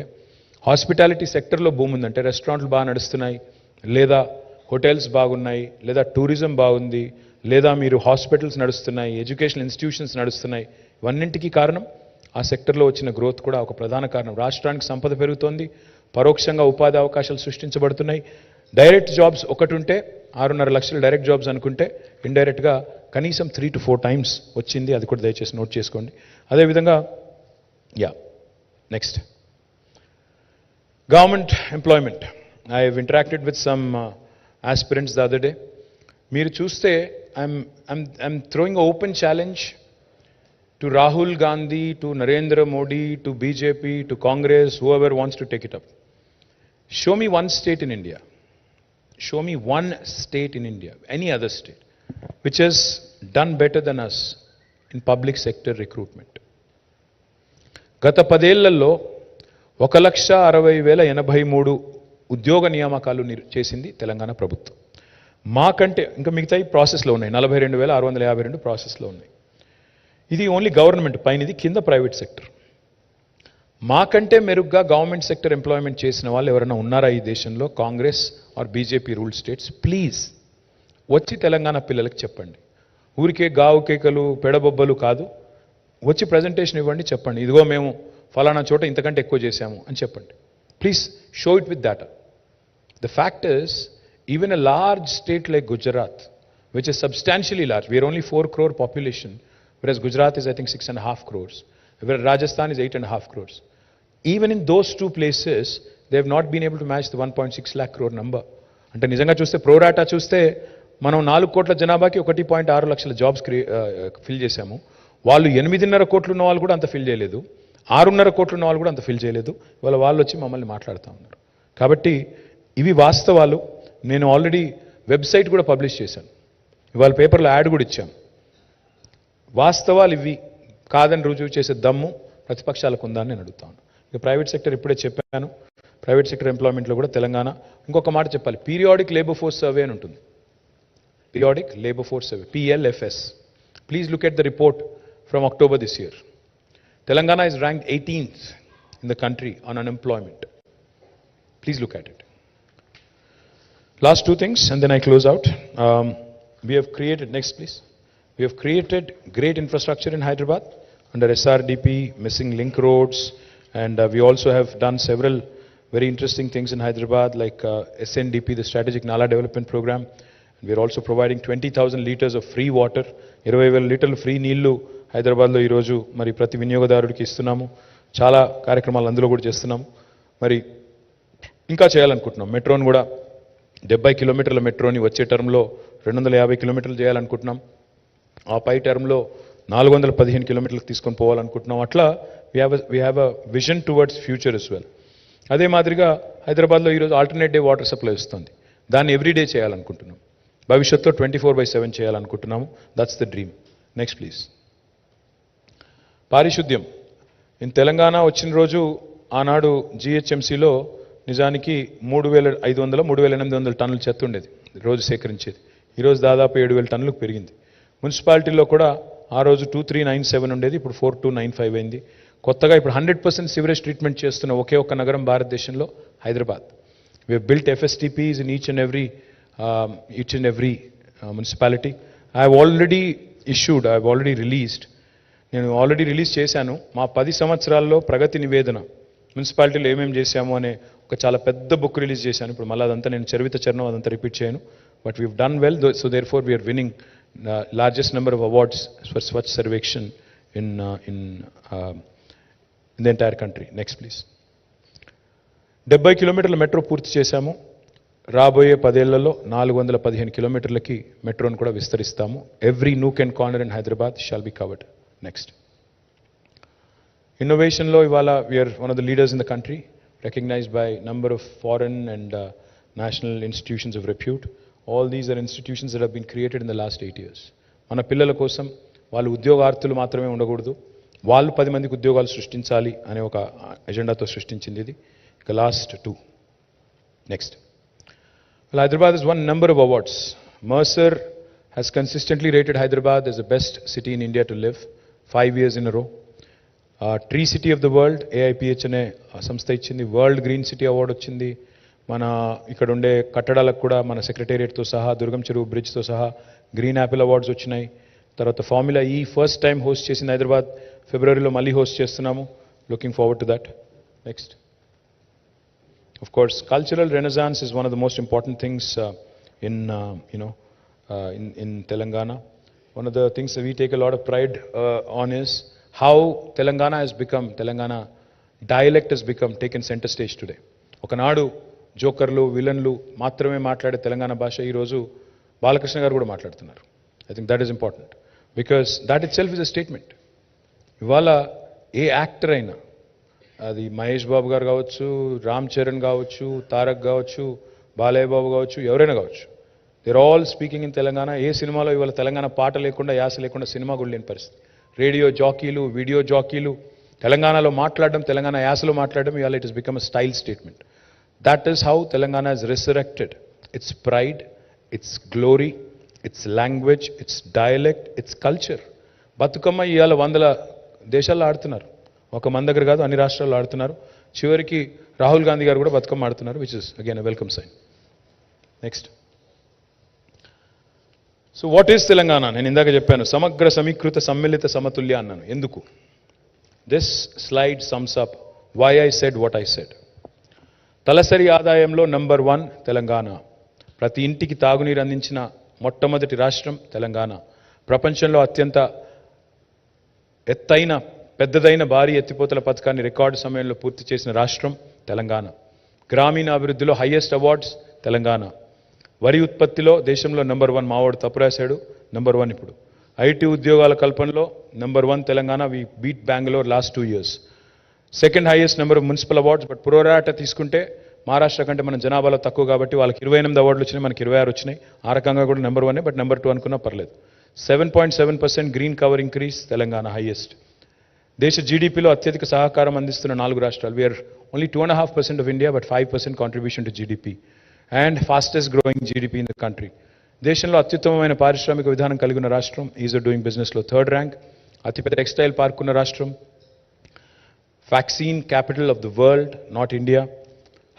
Speaker 1: హాస్పిటాలిటీ సెక్టర్లో భూమి ఉందంటే, రెస్టారెంట్లు బాగా నడుస్తున్నాయి, లేదా హోటల్స్ బాగున్నాయి, లేదా టూరిజం బాగుంది, లేదా మీరు హాస్పిటల్స్ నడుస్తున్నాయి, ఎడ్యుకేషనల్ ఇన్స్టిట్యూషన్స్ నడుస్తున్నాయి. ఇవన్నింటికీ కారణం ఆ సెక్టర్లో వచ్చిన గ్రోత్ కూడా ఒక ప్రధాన కారణం. రాష్ట్రానికి సంపద పెరుగుతోంది, పరోక్షంగా ఉపాధి అవకాశాలు సృష్టించబడుతున్నాయి. డైరెక్ట్ జాబ్స్ ఒకటి ఉంటే 6.5 లక్షల డైరెక్ట్ జాబ్స్ అనుకుంటే ఇండైరెక్ట్గా కనీసం 3 to 4 టైమ్స్ వచ్చింది. అది కూడా దయచేసి నోట్ చేసుకోండి. అదేవిధంగా next, government employment. I have interacted with some aspirants the other day. మీరు చూస్తే I'm throwing a open challenge to Rahul Gandhi, to Narendra Modi, to BJP, to Congress, whoever wants to take it up. Show me one state in India, show me one state in India, any other state, which has done better than us in public sector recruitment. గత 10 ఏళ్లలో 1,60,83 ఉద్యోగ నియామకాలు చేసింది తెలంగాణ ప్రభుత్వం. మాకంటే ఇంకా మిగతాయి ప్రాసెస్లో ఉన్నాయి, 42,652 ప్రాసెస్లో ఉన్నాయి. ఇది ఓన్లీ గవర్నమెంట్ పైన, ఇది కింద ప్రైవేట్ సెక్టర్. మాకంటే మెరుగ్గా గవర్నమెంట్ సెక్టర్ ఎంప్లాయ్మెంట్ చేసిన వాళ్ళు ఎవరైనా ఉన్నారా ఈ దేశంలో, Congress or BJP rule states? Please వచ్చి తెలంగాణ పిల్లలకి చెప్పండి. ఊరికే గావు కేకలు పెడబొబ్బలు కాదు, వచ్చి ప్రజెంటేషన్ ఇవ్వండి, చెప్పండి ఇదిగో మేము ఫలానా చోట ఇంతకంటే ఎక్కువ చేశాము అని చెప్పండి. Please show it with data. The fact is, even a large state like Gujarat, which is substantially large, we are only 4 crore population, whereas Gujarat is I think 6.5 crores, whereas Rajasthan is 8.5 crores. Even in those two places, they have not been able to match the 1.6 lakh crore number. అంటే నిజంగా చూస్తే ప్రోరాటా చూస్తే మనం 4 కోట్ల జనాభాకి 1.6 లక్షల jobs fill చేశాము. వాళ్ళు 8.5 కోట్లు ఉన్న వాళ్ళు కూడా అంత ఫిల్ చేయలేదు, 6.5 కోట్లు ఉన్న వాళ్ళు కూడా అంత ఫిల్ చేయలేదు. ఇవాళ వాళ్ళు వచ్చి మమ్మల్ని మాట్లాడుతూ ఉన్నారు. కాబట్టి ఇవి వాస్తవాలు. నేను ఆల్రెడీ వెబ్సైట్ కూడా పబ్లిష్ చేశాను, ఇవాళ పేపర్లో యాడ్ కూడా ఇచ్చాను. వాస్తవాలు ఇవి, కాదని రుజువు చేసే దమ్ము ప్రతిపక్షాలకు ఉందా అని నేను అడుగుతాను. ఇక ప్రైవేట్ సెక్టర్ ఇప్పుడే చెప్పాను, ప్రైవేట్ సెక్టర్ ఎంప్లాయ్మెంట్లో కూడా తెలంగాణ. ఇంకొక మాట చెప్పాలి, పీరియాడిక్ లేబర్ ఫోర్స్ సర్వే అని ఉంటుంది, periodic labour force survey, PLFS. Please look at the report from October this year. Telangana is ranked 18th in the country on unemployment. Please look at it. Last two things and then I close out. We have created, next please. We have created great infrastructure in Hyderabad under SRDP, missing link roads, and we also have done several very interesting things in Hyderabad like SNDP, the Strategic Nala Development Program. We are also providing 20,000 liters of free water, 20,000 లీటర్లు free నీళ్లు హైదరాబాద్లో ఈరోజు మరి ప్రతి వినియోగదారుడికి ఇస్తున్నాము. చాలా కార్యక్రమాలు అందులో కూడా చేస్తున్నాము. మరి ఇంకా చేయాలనుకుంటున్నాం. మెట్రోని కూడా 70 కిలోమీటర్ల మెట్రోని వచ్చే టర్మ్లో 250 కిలోమీటర్లు చేయాలనుకుంటున్నాం. ఆ పై టర్మ్లో 415 కిలోమీటర్లకు తీసుకొని పోవాలనుకుంటున్నాం. అట్లా we have a vision towards future as well. అదే మాదిరిగా హైదరాబాద్లో ఈరోజు ఆల్టర్నేట్ డే వాటర్ సప్లై వస్తుంది, దాన్ని ఎవ్రీడే చేయాలనుకుంటున్నాం. భవిష్యత్తులో 24/7 చేయాలనుకుంటున్నాము. That's the dream. Next please. పారిశుద్ధ్యం. ఇన్ తెలంగాణ వచ్చిన రోజు ఆనాడు GHMCలో నిజానికి 3,500 3,800 టన్నుల చెత్త ఉండేది రోజు సేకరించేది. ఈరోజు దాదాపు 7,000 టన్నులకు పెరిగింది. మున్సిపాలిటీలో కూడా ఆ రోజు 2397 ఉండేది, ఇప్పుడు 4295 అయింది. కొత్తగా ఇప్పుడు 100% సివరేజ్ ట్రీట్మెంట్ చేస్తున్న ఒకే ఒక్క నగరం భారతదేశంలో Hyderabad. We have built FSTPs in each and every municipality. I have already released, నేను ఆల్రెడీ రిలీజ్ చేశాను మా 10 సంవత్సరాల్లో ప్రగతి నివేదన, మున్సిపాలిటీలో ఏమేమి చేశాము అనే ఒక చాలా పెద్ద బుక్ రిలీజ్ చేశాను. ఇప్పుడు మళ్ళీ అదంతా నేను చరిత్ర చరణం అదంతా రిపీట్ చేయను. But we've done well, so therefore we are winning largest number of awards for Swachh Survekshan in the entire country. Next please. 70 కిలోమీటర్ల మెట్రో పూర్తి చేశాము. రాబోయే 10 ఏళ్లలో 415 కిలోమీటర్లకి మెట్రోను కూడా విస్తరిస్తాము. Every nook and corner in Hyderabad shall be covered. Next. ఇన్నోవేషన్లో ఇవాళ we are one of the leaders in the country, recognized by number of foreign and national institutions of repute. All these are institutions that have been created in the last 8 years. మన పిల్లల కోసం వాళ్ళు ఉద్యోగార్థులు మాత్రమే ఉండకూడదు, వాళ్ళు 10 మందికి ఉద్యోగాలు సృష్టించాలి అనే ఒక ఎజెండాతో సృష్టించింది ఇది. ఇక last 2. Next. Well, Hyderabad has won a number of awards. Mercer has consistently rated Hyderabad as the best city in India to live 5 years in a row. Tree city of the world AIPH అనే సంస్థ ఇచ్చింది. World green city award వచ్చింది. మన ఇక్కడ ఉండే కట్టడాలకు కూడా మన సెక్రటేరియట్తో సహా, దుర్గం చెరువు బ్రిడ్జ్తో సహా గ్రీన్ యాపిల్ అవార్డ్స్ వచ్చినాయి. తర్వాత ఫార్ములా ఈ ఫస్ట్ టైం హోస్ట్ చేసింది హైదరాబాద్, ఫిబ్రవరిలో మళ్ళీ హోస్ట్ చేస్తున్నాము. Looking forward to that. Next. Of course cultural Renaissance is one of the most important things in Telangana. One of the things that we take a lot of pride on is how Telangana dialect has become taken center stage today. ఒకనాడు జోకర్లు విలన్లు మాత్రమే మాట్లాడే తెలంగాణ భాష ఈరోజు బాలకృష్ణ గారు కూడా మాట్లాడుతున్నారు. I think that is important because that it self is a statement. ఇవాళ ఏ actor అయినా, అది మహేష్ బాబు గారు కావచ్చు, రామ్ చరణ్ కావచ్చు, తారక్ కావచ్చు, బాలయ్య బాబు కావచ్చు, ఎవరైనా కావచ్చు, they're all speaking in Telangana. ఏ సినిమాలో ఇవాళ తెలంగాణ పాట లేకుండా, యాస లేకుండా సినిమా కూడా లేని పరిస్థితి. రేడియో జాకీలు, వీడియో జాకీలు తెలంగాణలో మాట్లాడడం, తెలంగాణ యాసలో మాట్లాడడం, ఇవాళ it is become a style statement. That is how Telangana is resurrected it's pride, it's glory, it's language, it's dialect, it's culture. Bathukamma ఇవాళ 100 దేశాల్లో ఆడుతున్నారు, ఒక మన దగ్గర కాదు, అన్ని రాష్ట్రాల్లో ఆడుతున్నారు. చివరికి రాహుల్ గాంధీ గారు కూడా బతుకమ్మ ఆడుతున్నారు, which is again a welcome sign. Next, so what is Telangana? నేను ఇందాక చెప్పాను, సమగ్ర సమీకృత సమ్మిళిత సమతుల్య అన్నాను. ఎందుకు? This slide sums up why I said what I said. తలసరి ఆదాయంలో నంబర్ 1 తెలంగాణ. ప్రతి ఇంటికి తాగునీరు అందించిన మొట్టమొదటి రాష్ట్రం తెలంగాణ. ప్రపంచంలో అత్యంత ఎత్తైన పెద్దదైన భారీ ఎత్తిపోతల పథకాన్ని రికార్డు సమయంలో పూర్తి చేసిన రాష్ట్రం తెలంగాణ. గ్రామీణ అభివృద్ధిలో హైయెస్ట్ అవార్డ్స్ తెలంగాణ. వరి ఉత్పత్తిలో దేశంలో నంబర్ 1, మావాడు తప్పు రాశాడు, నంబర్ 1 ఇప్పుడు. ఐటీ ఉద్యోగాల కల్పనలో number 1 Telangana. We beat Bengaluru last 2 years. Second highest number of municipal awards. But pro rata తీసుకుంటే మహారాష్ట్ర కంటే మన జనాభాలో తక్కువ కాబట్టి వాళ్ళకి 28 అవార్డులు వచ్చినాయి, మనకి 26 వచ్చినాయి. ఆ రకంగా కూడా నెంబర్ 1, బట్ నెంబర్ 2 అనుకున్నా పర్లేదు. 7.7% green cover increase Telangana highest. దేశ జీడీపీలో అత్యధిక సహకారం అందిస్తున్న 4 రాష్ట్రాలు. We are only 2.5% of India, but 5% contribution to GDP and fastest growing GDP in the country. దేశంలో అత్యుత్తమమైన పారిశ్రామిక విధానం కలిగిన రాష్ట్రం. ఈజ్ ఆఫ్ డూయింగ్ బిజినెస్లో 3rd ర్యాంక్. అతిపెద్ద టెక్స్టైల్ పార్క్ ఉన్న రాష్ట్రం. Vaccine capital of the world, not India.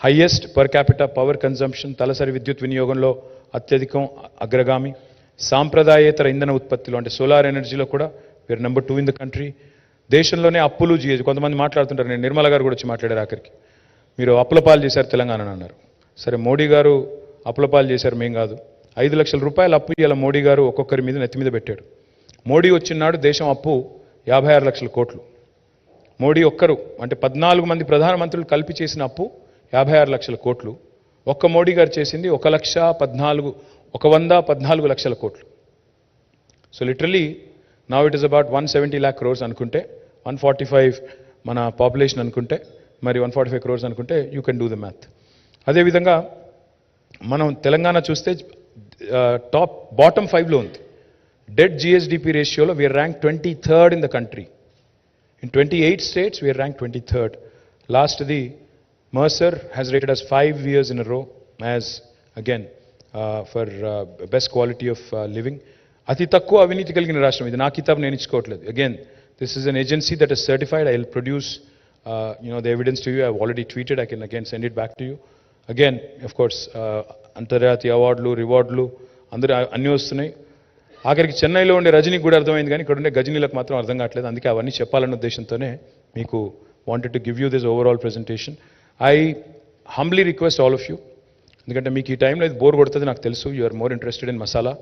Speaker 1: Highest per capital power consumption, తలసరి విద్యుత్ వినియోగంలో అత్యధికం, అగ్రగామి. సాంప్రదాయేతర ఇంధన ఉత్పత్తిలో అంటే సోలార్ ఎనర్జీలో కూడా we are number 2 in the country. దేశంలోనే అప్పులు జీఎస్ కొంతమంది మాట్లాడుతుంటారు, నేను నిర్మల గారు కూడా వచ్చి మాట్లాడారు ఆఖరికి. మీరు అప్పుల పాలు చేశారు తెలంగాణ అన్నారు. సరే, మోడీ గారు అప్పుల పాలు చేశారు, మేం కాదు. 5 లక్షల రూపాయల అప్పు ఇలా మోడీ గారు ఒక్కొక్కరి మీద నెత్తి మీద పెట్టాడు. మోడీ వచ్చినాడు దేశం అప్పు 56 లక్షల కోట్లు. మోడీ ఒక్కరు అంటే 14 మంది ప్రధానమంత్రులు కలిపి చేసిన అప్పు 56 లక్షల కోట్లు. ఒక్క మోడీ గారు చేసింది 114 లక్షల కోట్లు. So literally now it is about 170 lakh crores అనుకుంటే, 145 మన పాపులేషన్ అనుకుంటే, మరి 145 crores అనుకుంటే you can do the math. అదేవిధంగా మనం తెలంగాణ చూస్తే బాటమ్ 5లో ఉంది. డెట్ జిఎస్డిపి రేషియోలో we are rank 23rd in the country. In 28 states, we are ranked 23rd. Last, the Mercer has rated us 5 years in a row as, again, for best quality of living. అతి తక్కువ అవినీతి కలిగిన రాష్ట్రం ఇది. నా కితాబ్ నేను ఇచ్చుకోవట్లేదు. Again, this is an agency that is certified. I will produce, the evidence to you. I have already tweeted. I can again send it back to you. Again, of course, అంతర్జాతీయ అవార్డులు, రివార్డులు అందరూ అన్నీ వస్తున్నాయి. ఆఖరికి చెన్నైలో ఉండే రజనీకి కూడా అర్థమైంది, కానీ ఇక్కడ ఉండే గజనీలకు మాత్రం అర్థం కావట్లేదు. అందుకే అవన్నీ చెప్పాలన్న ఉద్దేశంతోనే మీకు wanted to give you this overall presentation. I humbly request all of you, ఎందుకంటే మీకు ఈ టైంలో ఇది బోర్ కొడుతుంది నాకు తెలుసు. You are more interested in masala,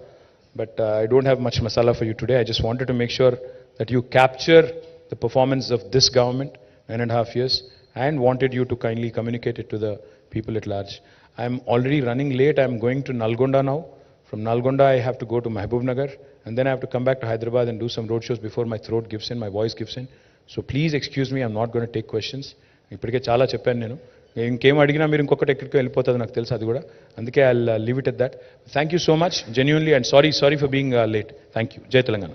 Speaker 1: but I don't have much masala for you today. I just wanted to make sure that you capture the performance of this government 9.5 years and wanted you to kindly communicate it to the people at large. I am already running late. I am going to Nalgonda now. From Nalgonda, I have to go to Mahbubnagar, and then I have to come back to Hyderabad and do some road shows before my throat gives in, my voice gives in. So please excuse me, I'm not going to take questions. ఇప్పటికే చాలా చెప్పాను నేను. ఇంకేం అడిగినా మీరు ఇంకొకటి ఎక్కడికి వెళ్ళిపోతుంది నాకు తెలుసు అది కూడా. అందుకే I will leave it at that. Thank you so much, genuinely, and sorry for being late. Thank you. జై తెలంగాణ.